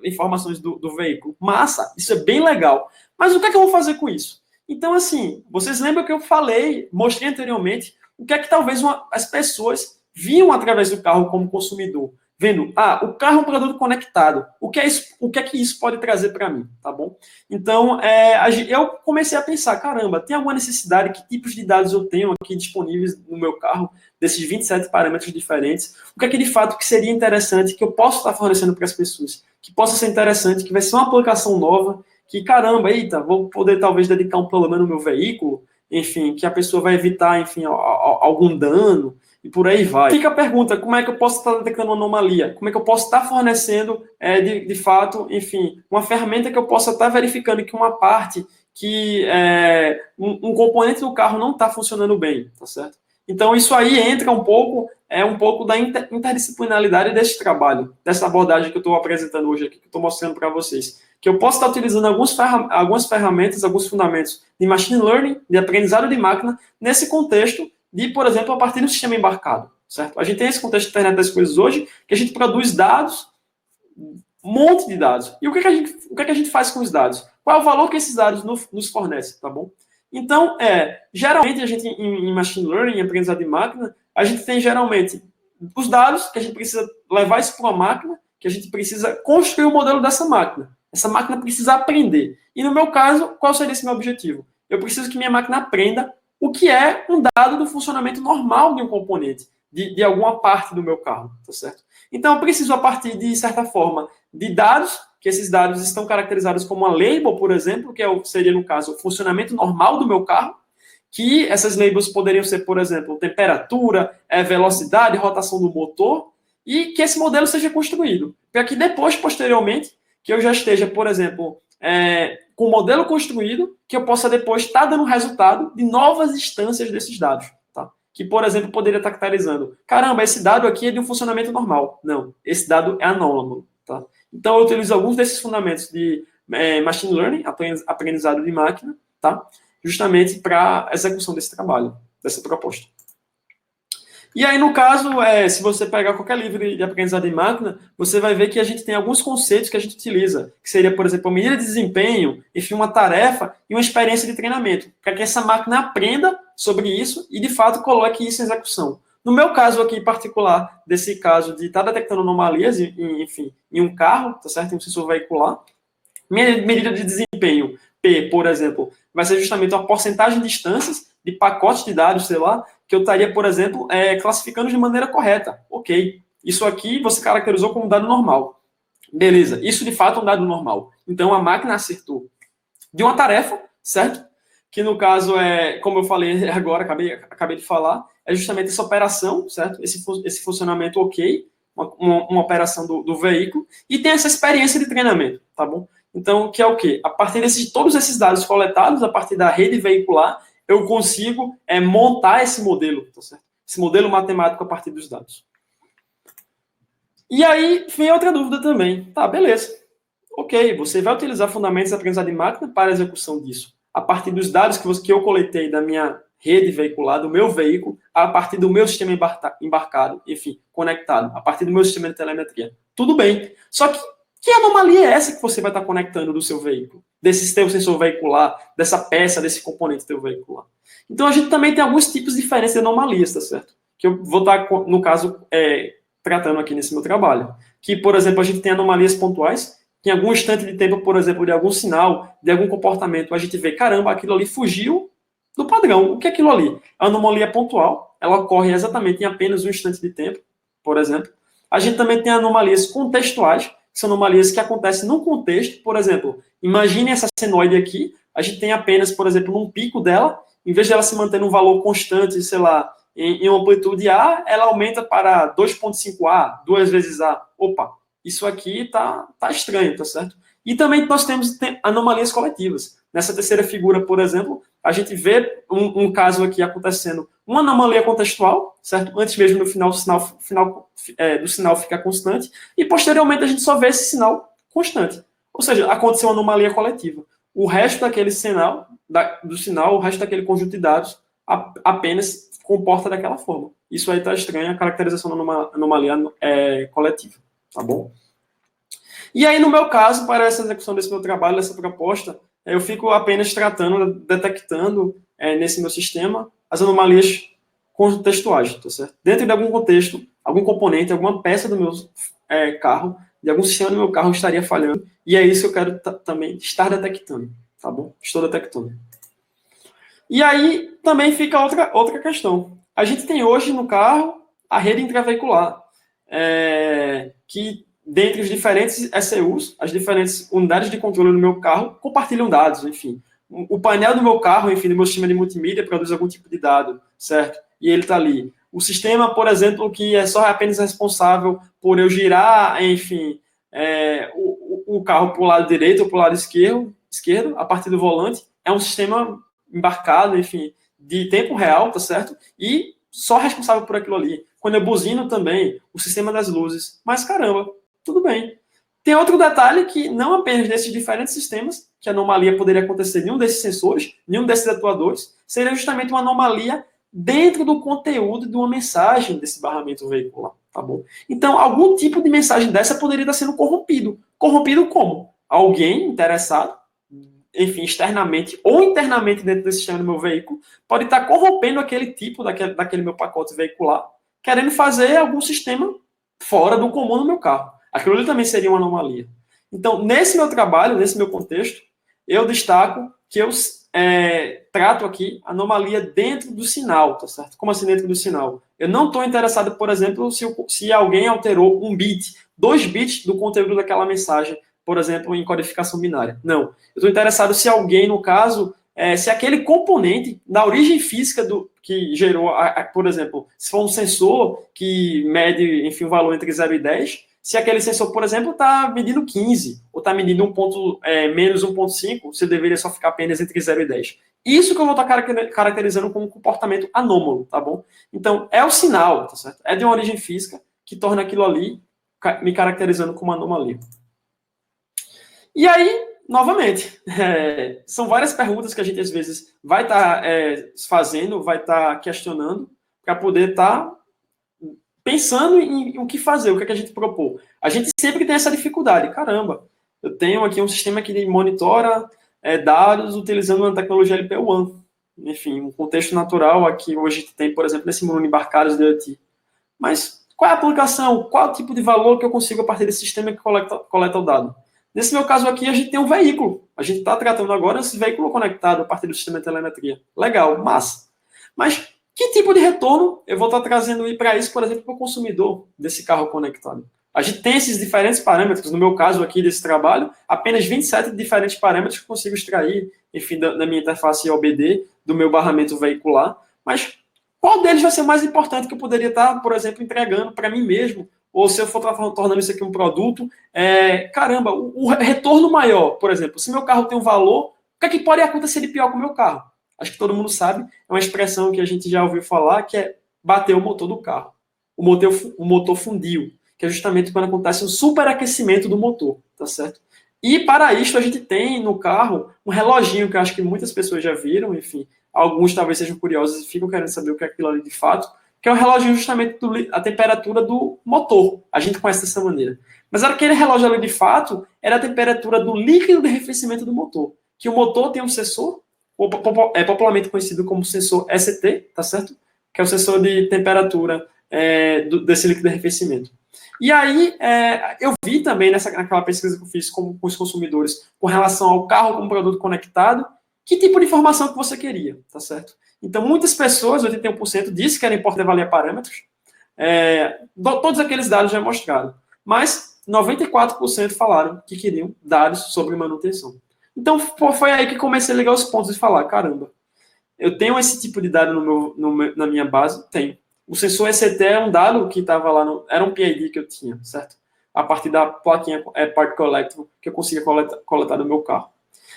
informações do veículo, massa, isso é bem legal, mas o que é que eu vou fazer com isso? Então, assim, vocês lembram que eu mostrei anteriormente, o que é que talvez as pessoas viam através do carro como consumidor, vendo, o carro é um produto conectado, o que é que isso pode trazer para mim, tá bom? Então, eu comecei a pensar, caramba, tem alguma necessidade, que tipos de dados eu tenho aqui disponíveis no meu carro, desses 27 parâmetros diferentes, o que é que de fato que seria interessante, que eu posso estar fornecendo para as pessoas, que possa ser interessante, que vai ser uma aplicação nova, que caramba, eita, vou poder talvez dedicar um problema no meu veículo, enfim, que a pessoa vai evitar, enfim, algum dano, e por aí vai. Fica a pergunta, como é que eu posso estar detectando uma anomalia? Como é que eu posso estar fornecendo, de fato, enfim, uma ferramenta que eu possa estar verificando que uma parte, que um componente do carro não está funcionando bem, tá certo? Então, isso aí entra um pouco da interdisciplinaridade desse trabalho, dessa abordagem que eu estou apresentando hoje aqui, que eu estou mostrando para vocês. Que eu posso estar utilizando algumas ferramentas, alguns fundamentos de machine learning, de aprendizado de máquina, nesse contexto de, por exemplo, a partir do sistema embarcado, certo? A gente tem esse contexto de internet das coisas hoje, que a gente produz dados, um monte de dados. E o que é que a gente faz com os dados? Qual é o valor que esses dados nos fornecem, tá bom? Então, geralmente, a gente, em machine learning, em aprendizado de máquina, a gente tem, geralmente, os dados que a gente precisa levar isso para uma máquina, que a gente precisa construir o modelo dessa máquina. Essa máquina precisa aprender. E, no meu caso, qual seria esse meu objetivo? Eu preciso que minha máquina aprenda o que é um dado do funcionamento normal de um componente, de alguma parte do meu carro, tá certo? Então, eu preciso, a partir de certa forma, de dados, que esses dados estão caracterizados como uma label, por exemplo, que seria, no caso, o funcionamento normal do meu carro, que essas labels poderiam ser, por exemplo, temperatura, velocidade, rotação do motor, e que esse modelo seja construído. Para que depois, posteriormente, que eu já esteja, por exemplo, com o modelo construído, que eu possa depois estar dando resultado de novas instâncias desses dados. Tá? Que, por exemplo, poderia estar caracterizando, caramba, esse dado aqui é de um funcionamento normal. Não, esse dado é anômalo. Tá? Então, eu utilizo alguns desses fundamentos de machine learning, aprendizado de máquina, tá? Justamente para a execução desse trabalho, dessa proposta. E aí, no caso, se você pegar qualquer livro de aprendizado de máquina, você vai ver que a gente tem alguns conceitos que a gente utiliza, que seria, por exemplo, a medida de desempenho, enfim, uma tarefa e uma experiência de treinamento, para que essa máquina aprenda sobre isso e, de fato, coloque isso em execução. No meu caso aqui em particular, desse caso de estar detectando anomalias, enfim, em um carro, tá certo? Em um sensor veicular, Minha medida de desempenho, P, por exemplo, vai ser justamente uma porcentagem de instâncias, de pacotes de dados, sei lá, que eu estaria, por exemplo, classificando de maneira correta. Ok. Isso aqui você caracterizou como dado normal. Beleza. Isso, de fato, é um dado normal. Então, a máquina acertou. De uma tarefa, certo? Que, no caso, como eu falei agora, acabei de falar, é justamente essa operação, certo? Esse funcionamento ok, uma operação do veículo, e tem essa experiência de treinamento, tá bom? Então, que é o quê? A partir de todos esses dados coletados, a partir da rede veicular, eu consigo montar esse modelo, tá certo? Esse modelo matemático a partir dos dados. E aí vem outra dúvida também. Tá, beleza. Ok, você vai utilizar fundamentos de aprendizado de máquina para a execução disso. A partir dos dados que eu coletei da minha rede veicular, do meu veículo, a partir do meu sistema embarcado, enfim, conectado, a partir do meu sistema de telemetria. Tudo bem. Só que anomalia é essa que você vai estar conectando do seu veículo? Desse teu sensor veicular, dessa peça, desse componente teu veicular. Então, a gente também tem alguns tipos diferentes de anomalias, tá certo? Que eu vou estar, no caso, tratando aqui nesse meu trabalho. Que, por exemplo, a gente tem anomalias pontuais, que em algum instante de tempo, por exemplo, de algum sinal, de algum comportamento, a gente vê, caramba, aquilo ali fugiu do padrão. O que é aquilo ali? A anomalia pontual, ela ocorre exatamente em apenas um instante de tempo, por exemplo. A gente também tem anomalias contextuais, que são anomalias que acontecem num contexto, por exemplo, imagine essa senoide aqui, a gente tem apenas, por exemplo, num pico dela, em vez de ela se manter num valor constante, sei lá, em amplitude A, ela aumenta para 2,5A, 2 vezes A. Opa, isso aqui tá estranho, tá certo? E também nós temos anomalias coletivas. Nessa terceira figura, por exemplo, a gente vê um caso aqui acontecendo, uma anomalia contextual, certo? Antes mesmo do do sinal ficar constante, e posteriormente a gente só vê esse sinal constante. Ou seja, aconteceu uma anomalia coletiva. O resto daquele sinal, do sinal, o resto daquele conjunto de dados, apenas comporta daquela forma. Isso aí está estranho, a caracterização da anomalia coletiva, tá bom? E aí, no meu caso, para essa execução desse meu trabalho, dessa proposta, eu fico apenas detectando nesse meu sistema as anomalias contextuais, tá certo? Dentro de algum contexto, algum componente, alguma peça do meu carro, de algum sistema do meu carro estaria falhando, e é isso que eu quero também estar detectando, tá bom? Estou detectando. E aí também fica outra questão. A gente tem hoje no carro a rede intraveicular, que dentre os diferentes ECUs, as diferentes unidades de controle do meu carro compartilham dados, enfim. O painel do meu carro, enfim, do meu sistema de multimídia produz algum tipo de dado, certo? E ele está ali. O sistema, por exemplo, que é só apenas responsável por eu girar, enfim, o carro para o lado direito ou para o lado esquerdo, a partir do volante, é um sistema embarcado, enfim, de tempo real, tá certo? E só responsável por aquilo ali. Quando eu buzino também, o sistema das luzes. Mas, caramba, tudo bem. Tem outro detalhe que não apenas nesses diferentes sistemas, que a anomalia poderia acontecer em nenhum desses sensores, nenhum desses atuadores, seria justamente uma anomalia dentro do conteúdo de uma mensagem desse barramento veicular, tá bom? Então, algum tipo de mensagem dessa poderia estar sendo corrompido. Corrompido como? Alguém interessado, enfim, externamente ou internamente dentro desse sistema do meu veículo, pode estar corrompendo aquele tipo daquele meu pacote veicular, querendo fazer algum sistema fora do comum no meu carro. Aquilo ali também seria uma anomalia. Então, nesse meu trabalho, nesse meu contexto, eu destaco que eu trato aqui anomalia dentro do sinal, tá certo? Como assim dentro do sinal? Eu não estou interessado, por exemplo, se alguém alterou um bit, 2 bits do conteúdo daquela mensagem, por exemplo, em codificação binária. Não. Eu estou interessado se alguém, no caso, se aquele componente da origem física que gerou, por exemplo, se for um sensor que mede, enfim, um valor entre 0 e 10, se aquele sensor, por exemplo, está medindo 15, ou está medindo menos 1,5, você deveria só ficar apenas entre 0 e 10. Isso que eu vou estar caracterizando como um comportamento anômalo, tá bom? Então, é o sinal, tá certo? É de uma origem física que torna aquilo ali me caracterizando como anomalia. E aí, novamente, são várias perguntas que a gente, às vezes, vai estar fazendo, vai estar questionando, para poder estar pensando em o que fazer, o que é que a gente propor. A gente sempre tem essa dificuldade. Caramba, eu tenho aqui um sistema que monitora dados utilizando uma tecnologia LPWAN. Enfim, um contexto natural aqui hoje tem, por exemplo, nesse mundo embarcados de IoT. Mas qual é a aplicação? Qual é o tipo de valor que eu consigo a partir desse sistema que coleta o dado? Nesse meu caso aqui, a gente tem um veículo. A gente está tratando agora esse veículo conectado a partir do sistema de telemetria. Legal, massa. Mas que tipo de retorno eu vou estar trazendo para isso, por exemplo, para o consumidor desse carro conectado? A gente tem esses diferentes parâmetros. No meu caso aqui desse trabalho, apenas 27 diferentes parâmetros que eu consigo extrair, enfim, da minha interface OBD, do meu barramento veicular. Mas qual deles vai ser mais importante que eu poderia estar, por exemplo, entregando para mim mesmo? Ou se eu for tornando isso aqui um produto, caramba, o retorno maior, por exemplo, se meu carro tem um valor, o que é que pode acontecer de pior com o meu carro? Acho que todo mundo sabe, é uma expressão que a gente já ouviu falar, que é bater o motor do carro. O motor fundiu, que é justamente quando acontece um superaquecimento do motor, tá certo? E para isso a gente tem no carro um reloginho que eu acho que muitas pessoas já viram, enfim, alguns talvez sejam curiosos e ficam querendo saber o que é aquilo ali de fato, que é o reloginho justamente a temperatura do motor. A gente conhece dessa maneira. Mas aquele relógio ali de fato era a temperatura do líquido de arrefecimento do motor. Que o motor tem um sensor, é popularmente conhecido como sensor ST, tá certo? Que é o sensor de temperatura desse líquido de arrefecimento. E aí, eu vi também naquela pesquisa que eu fiz com os consumidores com relação ao carro como produto conectado, que tipo de informação que você queria, tá certo? Então, muitas pessoas, 81%, disse que era importante avaliar parâmetros. Todos aqueles dados já mostraram. Mas 94% falaram que queriam dados sobre manutenção. Então, foi aí que comecei a ligar os pontos e falar, caramba, eu tenho esse tipo de dado na minha base? Tenho. O sensor ECT é um dado que estava lá, era um PID que eu tinha, certo? A partir da plaquinha Part Collector que eu conseguia coletar no meu carro.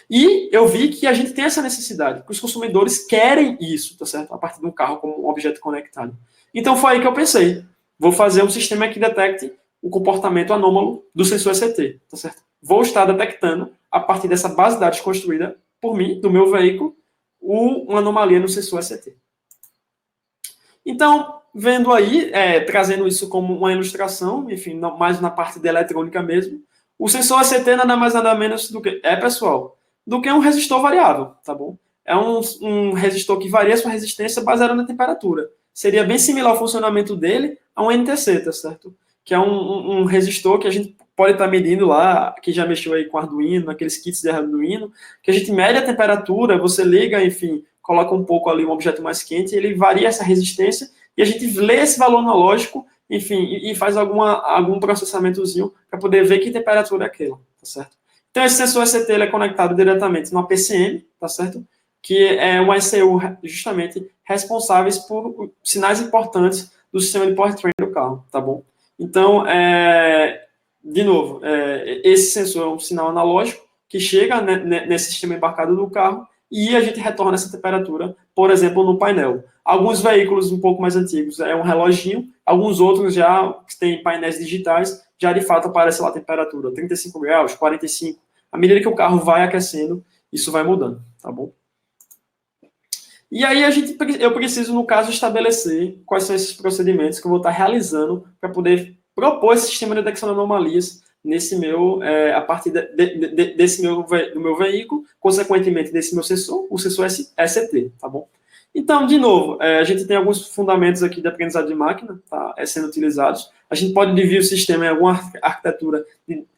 E eu vi que a gente tem essa necessidade, que os consumidores querem isso, tá certo? A partir de um carro como um objeto conectado. Então foi aí que eu pensei, vou fazer um sistema que detecte o comportamento anômalo do sensor ECT, tá certo? Vou estar detectando, a partir dessa base de dados construída por mim, do meu veículo, uma anomalia no sensor ECT. Então, vendo aí, trazendo isso como uma ilustração, enfim, mais na parte da eletrônica mesmo, o sensor ECT nada mais nada menos do que, pessoal, do que um resistor variável, tá bom? É um resistor que varia sua resistência baseada na temperatura. Seria bem similar ao funcionamento dele a um NTC, tá certo? Que é um resistor que a gente pode estar medindo lá, que já mexeu aí com Arduino, aqueles kits de Arduino, que a gente mede a temperatura, você liga, enfim, coloca um pouco ali um objeto mais quente, ele varia essa resistência, e a gente lê esse valor analógico, enfim, e faz algum processamentozinho para poder ver que temperatura é aquela, tá certo? Então, esse sensor ECT ele é conectado diretamente no PCM, tá certo? Que é uma ECU justamente responsáveis por sinais importantes do sistema de powertrain do carro, tá bom? Então, de novo, esse sensor é um sinal analógico que chega nesse sistema embarcado do carro e a gente retorna essa temperatura, por exemplo, no painel. Alguns veículos um pouco mais antigos é um reloginho, alguns outros já têm painéis digitais, já de fato aparece lá a temperatura, 35 graus, 45. À medida que o carro vai aquecendo, isso vai mudando, tá bom? E aí eu preciso, no caso, estabelecer quais são esses procedimentos que eu vou estar realizando para poder propor esse sistema de detecção de anomalias nesse a partir do meu veículo, consequentemente desse meu sensor, o sensor ST, tá bom? Então, de novo, a gente tem alguns fundamentos aqui de aprendizado de máquina, tá, sendo utilizados. A gente pode dividir o sistema em alguma arquitetura,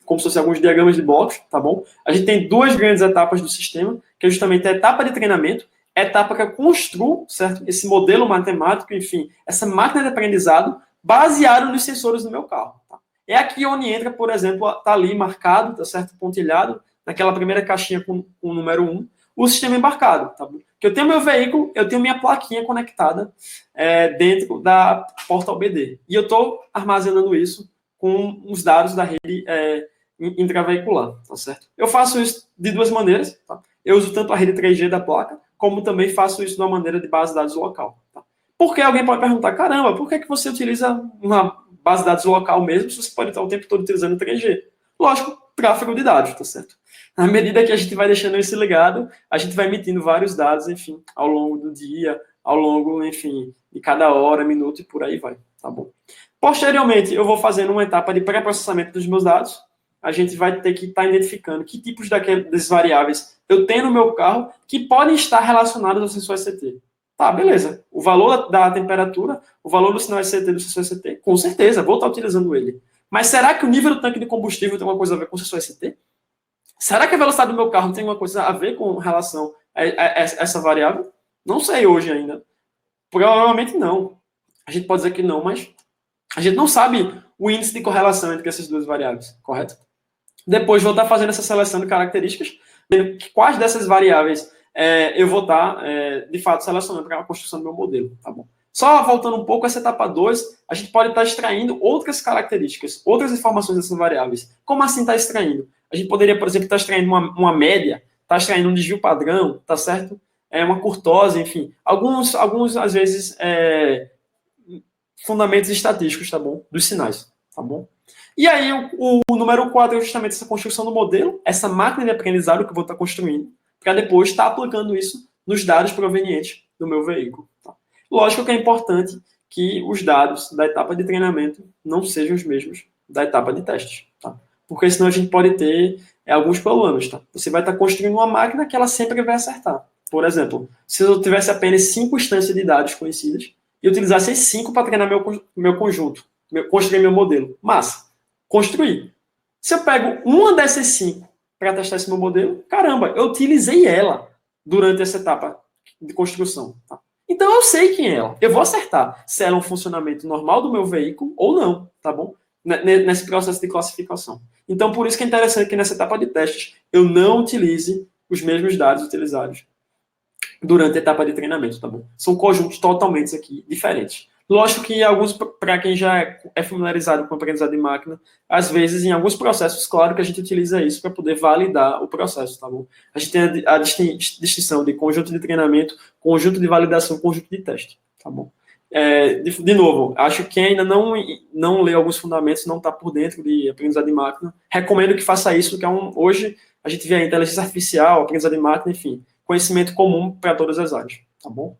como se fosse alguns diagramas de blocos, tá bom? A gente tem duas grandes etapas do sistema, que é justamente a etapa de treinamento, a etapa que eu construo, certo? Esse modelo matemático, enfim, essa máquina de aprendizado baseado nos sensores do meu carro. Tá? É aqui onde entra, por exemplo, tá ali marcado, tá certo? Pontilhado, naquela primeira caixinha com o número 1, o sistema embarcado, tá bom? Que eu tenho meu veículo, eu tenho minha plaquinha conectada dentro da porta OBD. E eu estou armazenando isso com os dados da rede intraveicular, tá certo? Eu faço isso de duas maneiras, tá? Eu uso tanto a rede 3G da placa, como também faço isso de uma maneira de base de dados local. Tá? Porque alguém pode perguntar, caramba, por que você utiliza uma base de dados local mesmo se você pode estar o tempo todo utilizando 3G? Lógico, tráfego de dados, tá certo? À medida que a gente vai deixando isso ligado, a gente vai emitindo vários dados, enfim, ao longo do dia, ao longo, enfim, de cada hora, minuto e por aí vai, tá bom? Posteriormente, eu vou fazendo uma etapa de pré-processamento dos meus dados. A gente vai ter que estar identificando que tipos desses variáveis eu tenho no meu carro que podem estar relacionados ao sensor ECT. Tá, beleza. O valor da temperatura, o valor do sinal ECT do sensor ECT, com certeza, vou estar utilizando ele. Mas será que o nível do tanque de combustível tem alguma coisa a ver com o sensor ECT? Será que a velocidade do meu carro tem alguma coisa a ver com relação a essa variável? Não sei hoje ainda. Provavelmente não. A gente pode dizer que não, mas a gente não sabe o índice de correlação entre essas duas variáveis, correto? Depois vou estar fazendo essa seleção de características, vendo quais dessas variáveis eu vou estar, de fato, selecionando para a construção do meu modelo, tá bom? Só voltando um pouco, essa etapa 2, a gente pode estar extraindo outras características, outras informações dessas variáveis. Como assim estar extraindo? A gente poderia, por exemplo, estar extraindo uma média, estar extraindo um desvio padrão, tá certo? Uma curtose, enfim. Alguns às vezes, fundamentos estatísticos, tá bom? Dos sinais, tá bom? E aí, o número 4 é justamente essa construção do modelo, essa máquina de aprendizado que eu vou estar construindo, para depois estar aplicando isso nos dados provenientes do meu veículo. Tá? Lógico que é importante que os dados da etapa de treinamento não sejam os mesmos da etapa de testes, tá? Porque senão a gente pode ter alguns problemas, tá? Você vai estar construindo uma máquina que ela sempre vai acertar. Por exemplo, se eu tivesse apenas 5 instâncias de dados conhecidas e utilizasse as 5 para treinar meu conjunto, construir meu modelo, massa. Construir. Se eu pego uma dessas 5 para testar esse meu modelo, caramba, eu utilizei ela durante essa etapa de construção. Tá? Então eu sei quem é ela. Eu vou acertar se ela é um funcionamento normal do meu veículo ou não, tá bom? Nesse processo de classificação. Então, por isso que é interessante que nessa etapa de testes eu não utilize os mesmos dados utilizados durante a etapa de treinamento, tá bom? São conjuntos totalmente aqui diferentes. Lógico que alguns, para quem já é familiarizado com o aprendizado de máquina, às vezes, em alguns processos, claro que a gente utiliza isso para poder validar o processo, tá bom? A gente tem a distinção de conjunto de treinamento, conjunto de validação, conjunto de teste, tá bom? De novo, acho que quem ainda não lê alguns fundamentos, não está por dentro de aprendizado de máquina, recomendo que faça isso, que hoje a gente vê a inteligência artificial, aprendizado de máquina, enfim, conhecimento comum para todas as áreas, tá bom?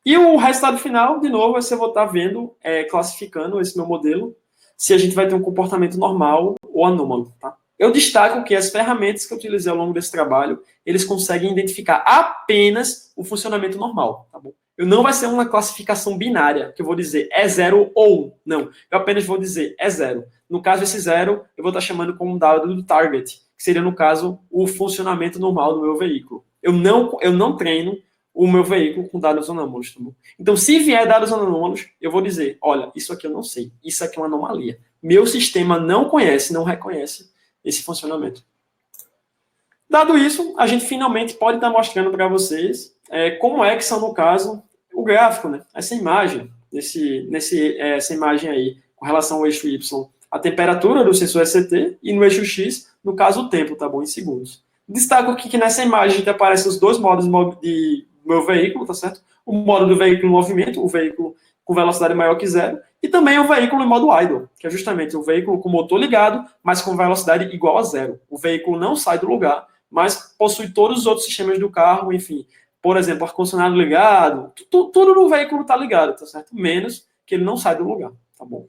E o resultado final, de novo, você vai estar vendo, classificando esse meu modelo, se a gente vai ter um comportamento normal ou anômalo, tá? Eu destaco que as ferramentas que eu utilizei ao longo desse trabalho, eles conseguem identificar apenas o funcionamento normal, tá bom? Eu não vai ser uma classificação binária, que eu vou dizer é 0 ou 1. Não, eu apenas vou dizer é 0. No caso, esse 0, eu vou estar chamando como dado do target, que seria, no caso, o funcionamento normal do meu veículo. Eu não treino o meu veículo com dados anômalos. Tá bom? Então, se vier dados anômalos, eu vou dizer, olha, isso aqui eu não sei, isso aqui é uma anomalia. Meu sistema não conhece, não reconhece esse funcionamento. Dado isso, a gente finalmente pode estar mostrando para vocês como é que são, no caso, o gráfico, né? Essa imagem, essa imagem aí, com relação ao eixo Y, a temperatura do sensor ECT, e no eixo X, no caso, o tempo, tá bom? Em segundos. Destaco aqui que nessa imagem a gente aparece os dois modos de meu veículo, tá certo? O modo do veículo em movimento, o veículo com velocidade maior que 0, e também o veículo em modo idle, que é justamente o veículo com motor ligado, mas com velocidade igual a 0. O veículo não sai do lugar, mas possui todos os outros sistemas do carro, enfim. Por exemplo, ar-condicionado ligado, tudo no veículo está ligado, tá certo? Menos que ele não sai do lugar, tá bom?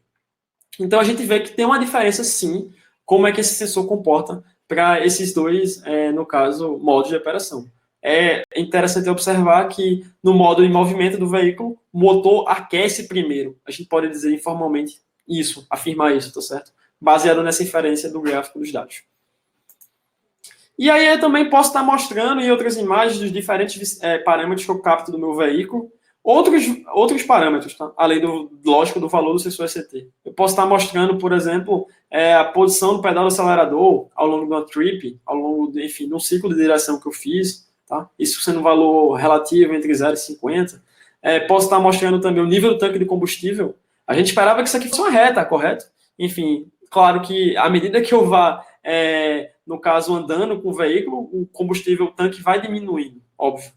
Então a gente vê que tem uma diferença, sim, como é que esse sensor comporta para esses dois, no caso, modos de operação. É interessante observar que no modo de movimento do veículo, o motor aquece primeiro. A gente pode dizer informalmente isso, afirmar isso, tá certo? Baseado nessa inferência do gráfico dos dados. E aí eu também posso estar mostrando em outras imagens dos diferentes parâmetros que eu capto do meu veículo, outros parâmetros, tá? Além do, lógico, do valor do sensor ECT. Eu posso estar mostrando, por exemplo, a posição do pedal do acelerador ao longo de uma trip, ao longo, enfim, de um ciclo de direção que eu fiz, tá? Isso sendo um valor relativo entre 0 e 50. Posso estar mostrando também o nível do tanque de combustível. A gente esperava que isso aqui fosse uma reta, correto? Enfim, claro que à medida que eu vá, no caso, andando com o veículo, o combustível, o tanque vai diminuindo, óbvio.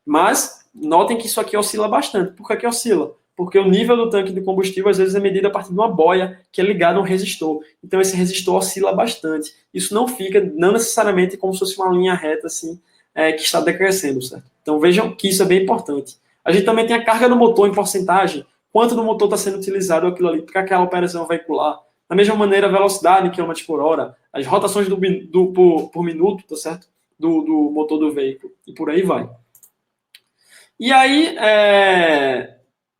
Mas notem que isso aqui oscila bastante. Por que oscila? Porque o nível do tanque de combustível, às vezes, é medido a partir de uma boia que é ligada a um resistor. Então, esse resistor oscila bastante. Isso não fica, não necessariamente, como se fosse uma linha reta, assim, que está decrescendo, certo? Então, vejam que isso é bem importante. A gente também tem a carga do motor em porcentagem. Quanto do motor está sendo utilizado aquilo ali para aquela operação veicular. Da mesma maneira, a velocidade em km por hora, as rotações por minuto, tá certo? Do motor do veículo. E por aí vai. E aí,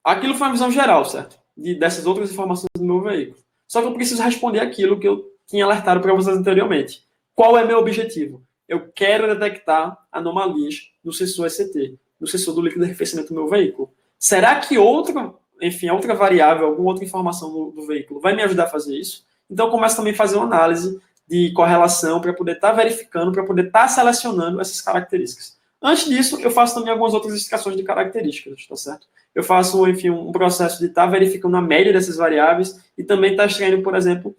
aquilo foi uma visão geral, certo? Dessas outras informações do meu veículo. Só que eu preciso responder aquilo que eu tinha alertado para vocês anteriormente. Qual é meu objetivo? Eu quero detectar anomalias no sensor ECT, no sensor do líquido de arrefecimento do meu veículo. Será que outra variável, alguma outra informação do veículo vai me ajudar a fazer isso? Então, eu começo também a fazer uma análise de correlação para poder estar verificando, para poder estar selecionando essas características. Antes disso, eu faço também algumas outras extrações de características, tá certo? Eu faço, enfim, um processo de estar verificando a média dessas variáveis e também estar extraindo, por exemplo,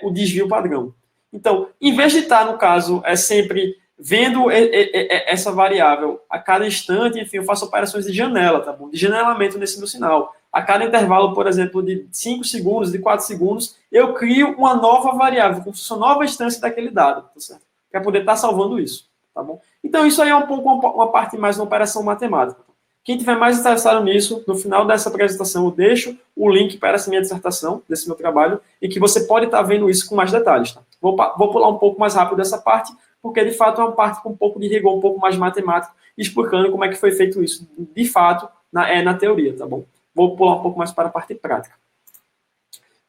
o desvio padrão. Então, em vez de estar, no caso, sempre vendo essa variável a cada instante, enfim, eu faço operações de janela, tá bom? De janelamento nesse meu sinal. A cada intervalo, por exemplo, de 5 segundos, de 4 segundos, eu crio uma nova variável, como se fosse uma nova instância daquele dado, tá certo? Para poder estar salvando isso, tá bom? Então, isso aí é um pouco uma parte mais da operação matemática. Quem tiver mais interessado nisso, no final dessa apresentação eu deixo o link para essa minha dissertação, desse meu trabalho, e que você pode estar vendo isso com mais detalhes. Tá? Vou pular um pouco mais rápido dessa parte, porque de fato é uma parte com um pouco de rigor, um pouco mais matemático, explicando como é que foi feito isso, de fato, na teoria, tá bom? Vou pular um pouco mais para a parte prática.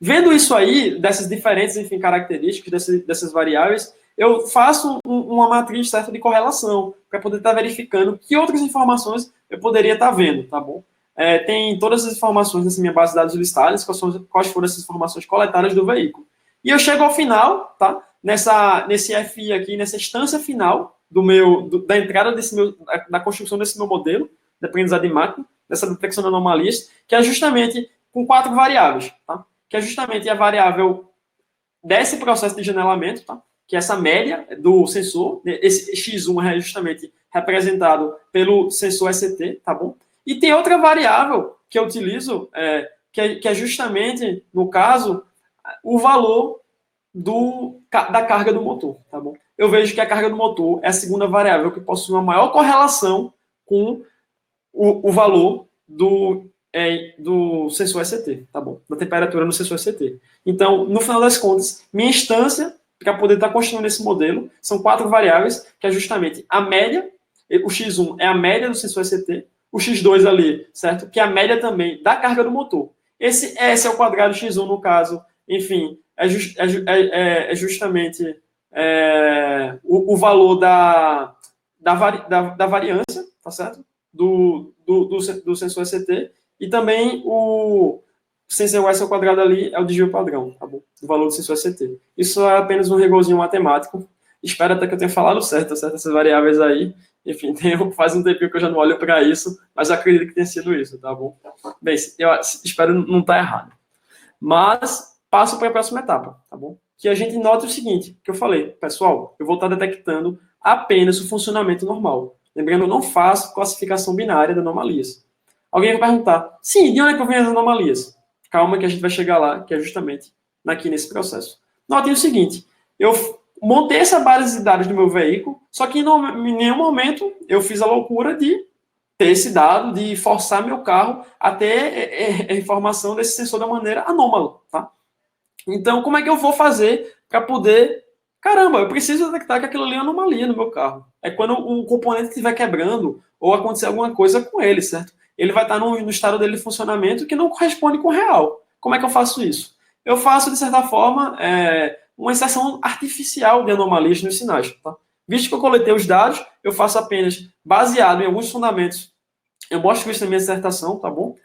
Vendo isso aí, dessas diferentes, enfim, características, dessas variáveis, eu faço uma matriz certa de correlação, para poder estar verificando que outras informações eu poderia estar vendo, tá bom? Tem todas as informações nessa minha base de dados listadas, quais foram essas informações coletadas do veículo. E eu chego ao final, tá? Nesse FI aqui, nessa instância final da entrada da construção desse meu modelo de aprendizado de máquina, dessa detecção de anomalias, que é justamente com 4 variáveis, tá? Que é justamente a variável desse processo de janelamento, tá? Que é essa média do sensor, esse X1 é justamente representado pelo sensor ECT, tá bom? E tem outra variável que eu utilizo, que é justamente, no caso, o valor da carga do motor, tá bom? Eu vejo que a carga do motor é a segunda variável que possui uma maior correlação com o valor do sensor ECT, tá bom? Da temperatura no sensor ECT. Então, no final das contas, minha instância para poder estar construindo esse modelo são 4 variáveis, que é justamente a média, o X1 é a média do sensor ECT, o X2 ali, certo? Que é a média também da carga do motor. Esse S ao quadrado X1, no caso, enfim, é justamente o valor da variância, tá certo? Do sensor ECT, e também o sensor S ao quadrado ali é o desvio padrão, tá bom? O valor do sensor ECT. Isso é apenas um rigorzinho matemático. Espero até que eu tenha falado certo, essas variáveis aí. Enfim, faz um tempinho que eu já não olho para isso, mas acredito que tenha sido isso, tá bom? Bem, eu espero não estar errado. Mas passo para a próxima etapa, tá bom? Que a gente nota o seguinte, que eu falei, pessoal, eu vou estar detectando apenas o funcionamento normal. Lembrando, eu não faço classificação binária de anomalias. Alguém vai perguntar, sim, de onde é que eu venho as anomalias? Calma que a gente vai chegar lá, que é justamente aqui nesse processo. Notem o seguinte, eu montei essa base de dados do meu veículo, só que em nenhum momento eu fiz a loucura de ter esse dado, de forçar meu carro a ter a informação desse sensor da maneira anômala, tá? Então, como é que eu vou fazer para poder... Caramba, eu preciso detectar que aquilo ali é anomalia no meu carro. É quando o componente estiver quebrando ou acontecer alguma coisa com ele, certo? Ele vai estar no estado dele de funcionamento que não corresponde com o real. Como é que eu faço isso? Eu faço, de certa forma, uma inserção artificial de anomalias nos sinais. Tá? Visto que eu coletei os dados, eu faço apenas baseado em alguns fundamentos. Eu mostro isso na minha dissertação, tá bom?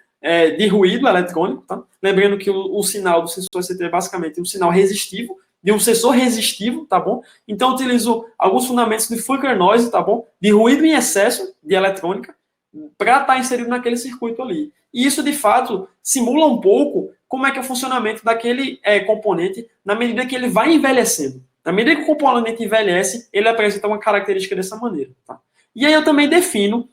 De ruído eletrônico, tá? Lembrando que o sinal do sensor ECT é basicamente um sinal resistivo, de um sensor resistivo, tá bom? Então, eu utilizo alguns fundamentos de flicker noise, tá bom? De ruído em excesso de eletrônica, para estar inserido naquele circuito ali. E isso, de fato, simula um pouco como é que é o funcionamento daquele componente na medida que ele vai envelhecendo. Na medida que o componente envelhece, ele apresenta uma característica dessa maneira. Tá? E aí eu também defino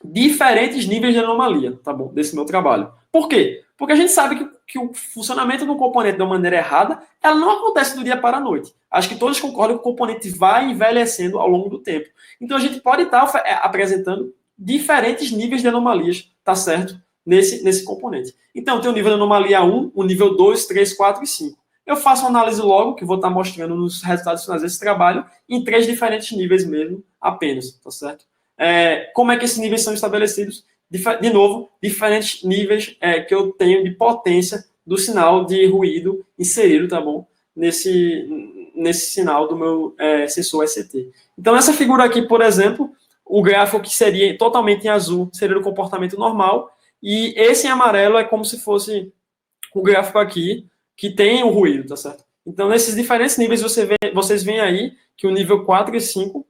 diferentes níveis de anomalia, tá bom? Desse meu trabalho. Por quê? Porque a gente sabe que o funcionamento do componente de uma maneira errada, ela não acontece do dia para a noite. Acho que todos concordam que o componente vai envelhecendo ao longo do tempo. Então a gente pode estar apresentando diferentes níveis de anomalias, tá certo? Nesse componente. Então, tem o nível de anomalia 1, o nível 2, 3, 4 e 5. Eu faço uma análise logo, que vou estar mostrando nos resultados finais desse trabalho, em 3 diferentes níveis mesmo, apenas, tá certo? Como é que esses níveis são estabelecidos? De novo, diferentes níveis que eu tenho de potência do sinal de ruído inserido, tá bom? nesse sinal do meu sensor SCT. Então, essa figura aqui, por exemplo, o gráfico que seria totalmente em azul seria o comportamento normal, e esse em amarelo é como se fosse o gráfico aqui, que tem o ruído, tá certo? Então, nesses diferentes níveis, vocês veem aí que o nível 4 e 5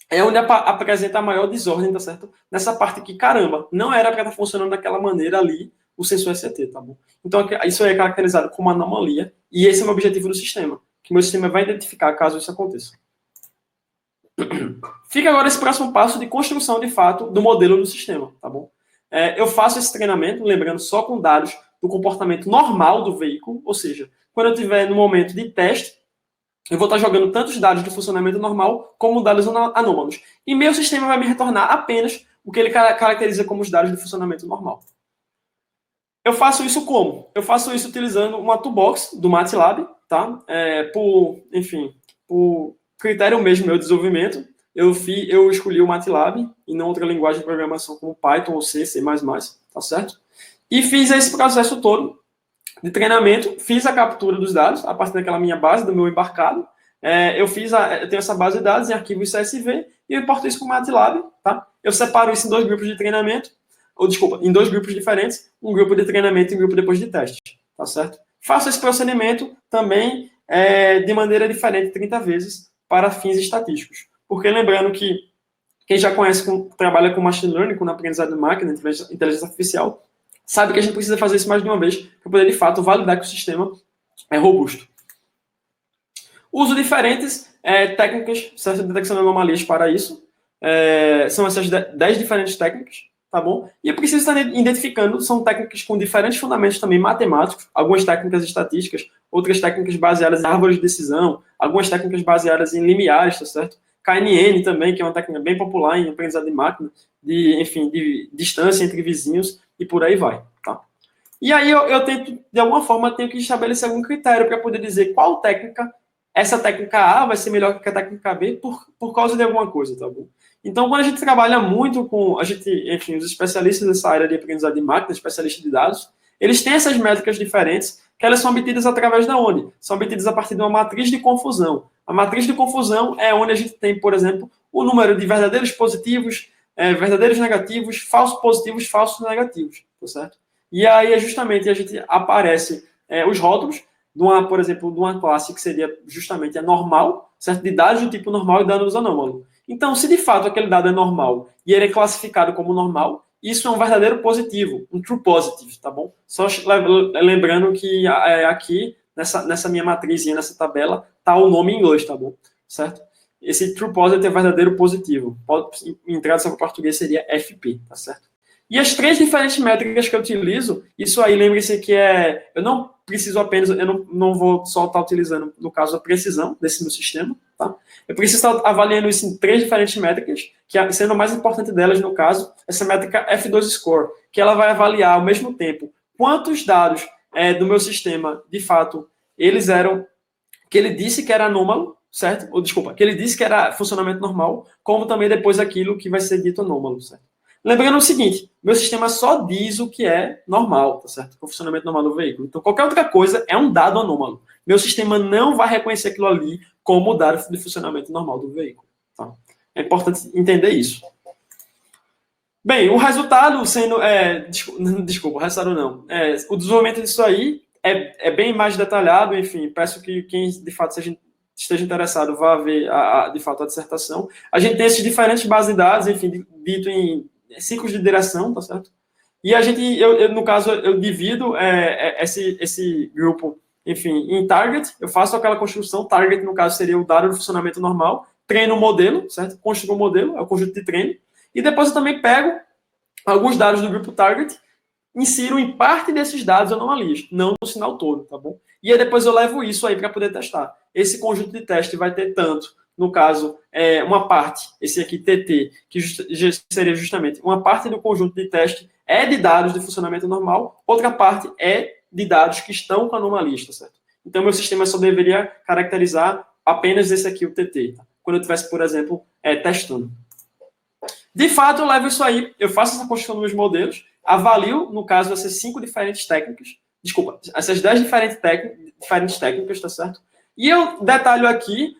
é onde apresenta a maior desordem, tá certo? Nessa parte aqui, caramba, não era para estar funcionando daquela maneira ali o sensor SCT, tá bom? Então, isso aí é caracterizado como anomalia, e esse é o objetivo do sistema, que o meu sistema vai identificar caso isso aconteça. Fica agora esse próximo passo de construção, de fato, do modelo do sistema, tá bom? Eu faço esse treinamento, lembrando, só com dados do comportamento normal do veículo, ou seja, quando eu estiver no momento de teste, eu vou estar jogando tanto os dados do funcionamento normal como dados anômalos. E meu sistema vai me retornar apenas o que ele caracteriza como os dados do funcionamento normal. Eu faço isso como? Eu faço isso utilizando uma toolbox do MATLAB, tá? Por critério mesmo do meu desenvolvimento, eu escolhi o MATLAB e não outra linguagem de programação como Python ou C, C++, tá certo? E fiz esse processo todo de treinamento, fiz a captura dos dados a partir daquela minha base, do meu embarcado. Eu tenho essa base de dados em arquivos CSV e eu importo isso para o MATLAB, tá? Eu separo isso em dois grupos de treinamento, em dois grupos diferentes, um grupo de treinamento e um grupo depois de teste, tá certo? Faço esse procedimento também de maneira diferente 30 vezes para fins estatísticos. Porque lembrando que quem já trabalha com machine learning, com aprendizado de máquina, inteligência artificial, sabe que a gente precisa fazer isso mais de uma vez para poder, de fato, validar que o sistema é robusto. Uso diferentes técnicas, certo, de detecção de anomalias para isso. São essas 10 diferentes técnicas, tá bom? E eu preciso estar identificando, são técnicas com diferentes fundamentos também matemáticos, algumas técnicas estatísticas, outras técnicas baseadas em árvores de decisão, algumas técnicas baseadas em limiares, tá certo? KNN também, que é uma técnica bem popular em aprendizado de máquina, de distância entre vizinhos, e por aí vai, tá? E aí eu tento, de alguma forma, tenho que estabelecer algum critério para poder dizer qual técnica, essa técnica A vai ser melhor que a técnica B por causa de alguma coisa, tá bom? Então, quando a gente trabalha muito com, os especialistas dessa área de aprendizado de máquina, especialistas de dados, eles têm essas métricas diferentes, que elas são obtidas através da onde? São obtidas a partir de uma matriz de confusão. A matriz de confusão é onde a gente tem, por exemplo, o número de verdadeiros positivos, verdadeiros negativos, falsos positivos, falsos negativos, tá certo? E aí, justamente, a gente aparece os rótulos, por exemplo, de uma classe que seria justamente a normal, certo? De dados do tipo normal e dados anômalos. Então, se de fato aquele dado é normal e ele é classificado como normal, isso é um verdadeiro positivo, um true positive, tá bom? Só lembrando que aqui, nessa minha matrizinha, nessa tabela, tá o nome em inglês, tá bom? Certo? Esse true positive é verdadeiro positivo. Em tradução para português seria FP, tá certo? E as 3 diferentes métricas que eu utilizo, isso aí, lembre-se que eu não preciso apenas, eu não vou só estar utilizando, no caso, a precisão desse meu sistema, tá? Eu preciso estar avaliando isso em 3 diferentes métricas, que sendo a mais importante delas, no caso, essa métrica F2 Score, que ela vai avaliar ao mesmo tempo quantos dados do meu sistema, de fato, eles eram, que ele disse que era anômalo, certo? Ou, desculpa, que ele disse que era funcionamento normal, como também depois aquilo que vai ser dito anômalo, certo? Lembrando o seguinte, meu sistema só diz o que é normal, tá certo? O funcionamento normal do veículo. Então, qualquer outra coisa é um dado anômalo. Meu sistema não vai reconhecer aquilo ali como dado de funcionamento normal do veículo. Tá? É importante entender isso. Bem, o resultado sendo... Desculpa, o resultado não. O desenvolvimento disso aí é bem mais detalhado, enfim, peço que quem, de fato, esteja interessado vá ver, de fato, a dissertação. A gente tem esses diferentes bases de dados, enfim, dito em ciclos de direção, tá certo? E no caso, eu divido esse grupo, enfim, em target, eu faço aquela construção, target, no caso, seria o dado do funcionamento normal, treino o modelo, certo? Construo o modelo, é o conjunto de treino, e depois eu também pego alguns dados do grupo target, insiro em parte desses dados anomalias, não no sinal todo, tá bom? E aí depois eu levo isso aí para poder testar. Esse conjunto de teste vai ter tanto, no caso, uma parte, esse aqui, TT, que seria justamente uma parte do conjunto de teste é de dados de funcionamento normal, outra parte é de dados que estão com anomalias, tá certo? Então, meu sistema só deveria caracterizar apenas esse aqui, o TT, tá? Quando eu estivesse, por exemplo, testando. De fato, eu levo isso aí, eu faço essa construção dos meus modelos, avalio, no caso, essas 5 diferentes técnicas, desculpa, essas 10 diferentes técnicas, tá certo? E eu detalho aqui,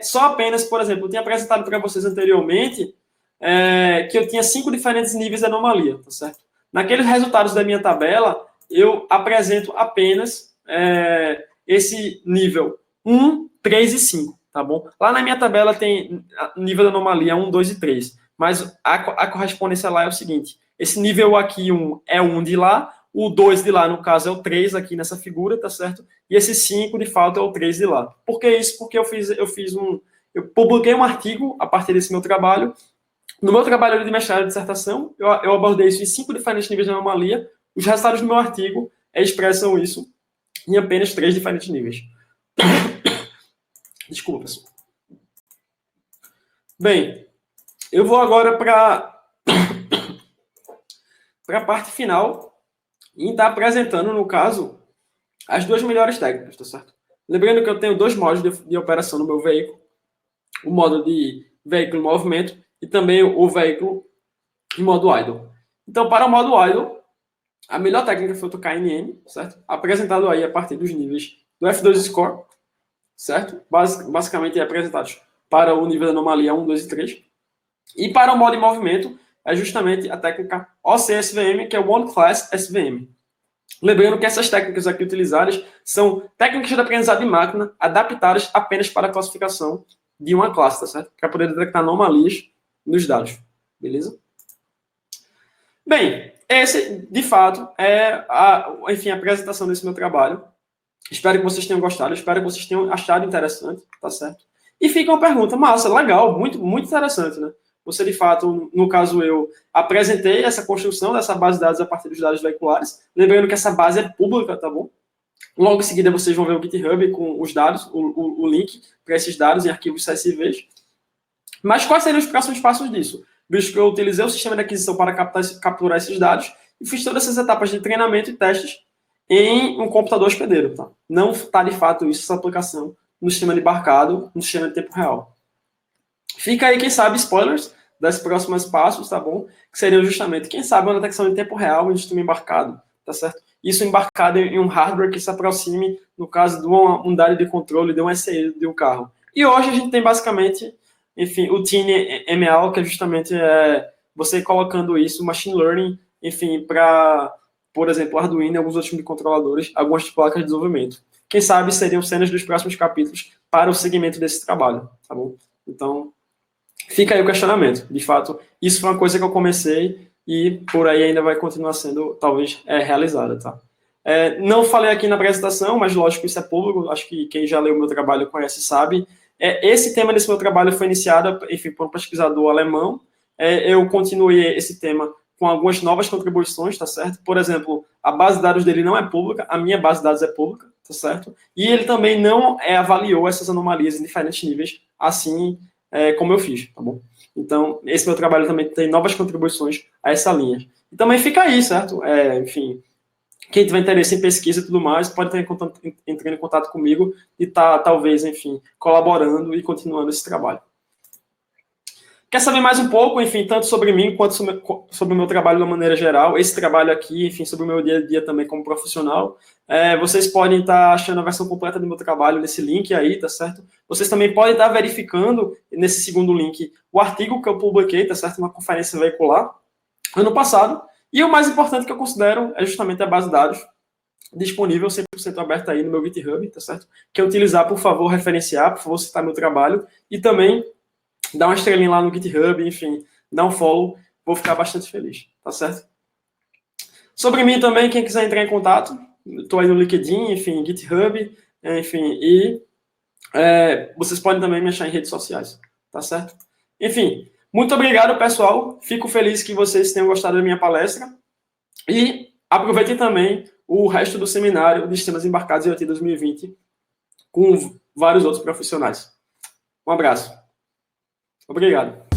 só apenas, por exemplo, eu tinha apresentado para vocês anteriormente que eu tinha 5 diferentes níveis de anomalia, tá certo? Naqueles resultados da minha tabela, eu apresento apenas esse nível 1, 3 e 5, tá bom? Lá na minha tabela tem nível de anomalia 1, 2 e 3, mas a correspondência lá é o seguinte, esse nível aqui 1 é 1 de lá, o 2 de lá, no caso, é o 3 aqui nessa figura, tá certo? E esse 5, de fato, é o 3 de lá. Por que isso? Porque eu publiquei um artigo a partir desse meu trabalho. No meu trabalho de mestrado e dissertação, eu abordei isso em 5 diferentes níveis de anomalia. Os resultados do meu artigo expressam isso em apenas 3 diferentes níveis. Desculpa, pessoal. Bem, eu vou agora para a parte final e estar apresentando, no caso, as 2 melhores técnicas, tá certo? Lembrando que eu tenho 2 modos de operação no meu veículo. O modo de veículo em movimento e também o veículo em modo idle. Então, para o modo idle, a melhor técnica foi o KNN, certo? Apresentado aí a partir dos níveis do F2 Score, certo? Basicamente apresentados para o nível de anomalia 1, 2 e 3. E para o modo em movimento, é justamente a técnica OCSVM, que é o One Class SVM. Lembrando que essas técnicas aqui utilizadas são técnicas de aprendizado de máquina adaptadas apenas para a classificação de uma classe, tá certo? Para poder detectar anomalias nos dados, beleza? Bem, esse, de fato, é a apresentação desse meu trabalho. Espero que vocês tenham gostado, espero que vocês tenham achado interessante, tá certo? E fica uma pergunta, massa, legal, muito, muito interessante, né? Você, de fato, no caso eu, apresentei essa construção dessa base de dados a partir dos dados veiculares. Lembrando que essa base é pública, tá bom? Logo em seguida, vocês vão ver o GitHub com os dados, o link para esses dados em arquivos CSVs. Mas quais seriam os próximos passos disso? Visto que eu utilizei o sistema de aquisição para capturar esses dados e fiz todas essas etapas de treinamento e testes em um computador hospedeiro. Tá? Não está, de fato, essa aplicação no sistema de embarcado, no sistema de tempo real. Fica aí, quem sabe, spoilers das próximas passos, tá bom? Que seriam justamente, quem sabe, uma detecção em tempo real em sistema embarcado, tá certo? Isso embarcado em um hardware que se aproxime, no caso de uma unidade de controle, de um SI de um carro. E hoje a gente tem basicamente, enfim, o TinyML, que é justamente você colocando isso, machine learning, enfim, para, por exemplo, Arduino e alguns outros tipos de controladores, algumas placas de desenvolvimento. Quem sabe seriam cenas dos próximos capítulos para o segmento desse trabalho, tá bom? Então, fica aí o questionamento. De fato, isso foi uma coisa que eu comecei e por aí ainda vai continuar sendo, talvez, realizada, tá? Não falei aqui na apresentação, mas lógico, isso é público, acho que quem já leu o meu trabalho conhece e sabe. Esse tema desse meu trabalho foi iniciado, enfim, por um pesquisador alemão. Eu continuei esse tema com algumas novas contribuições, tá certo? Por exemplo, a base de dados dele não é pública, a minha base de dados é pública, tá certo? E ele também não avaliou essas anomalias em diferentes níveis, assim como eu fiz, tá bom? Então, esse meu trabalho também tem novas contribuições a essa linha. E também fica aí, certo? Enfim, quem tiver interesse em pesquisa e tudo mais, pode estar entrando em contato comigo e talvez, enfim, colaborando e continuando esse trabalho. Quer saber mais um pouco, enfim, tanto sobre mim quanto sobre o meu trabalho de uma maneira geral, esse trabalho aqui, enfim, sobre o meu dia a dia também como profissional, vocês podem estar achando a versão completa do meu trabalho nesse link aí, tá certo? Vocês também podem estar verificando, nesse segundo link, o artigo que eu publiquei, tá certo? Uma conferência veicular, ano passado. E o mais importante que eu considero é justamente a base de dados disponível 100% aberta aí no meu GitHub, tá certo? Quem utilizar, por favor, referenciar, por favor, citar meu trabalho. E também dá uma estrelinha lá no GitHub, enfim, dá um follow, vou ficar bastante feliz, tá certo? Sobre mim também, quem quiser entrar em contato, estou aí no LinkedIn, enfim, GitHub, enfim, e vocês podem também me achar em redes sociais, tá certo? Enfim, muito obrigado, pessoal, fico feliz que vocês tenham gostado da minha palestra e aproveitem também o resto do seminário de Sistemas Embarcados IoT 2020 com vários outros profissionais. Um abraço. Obrigado.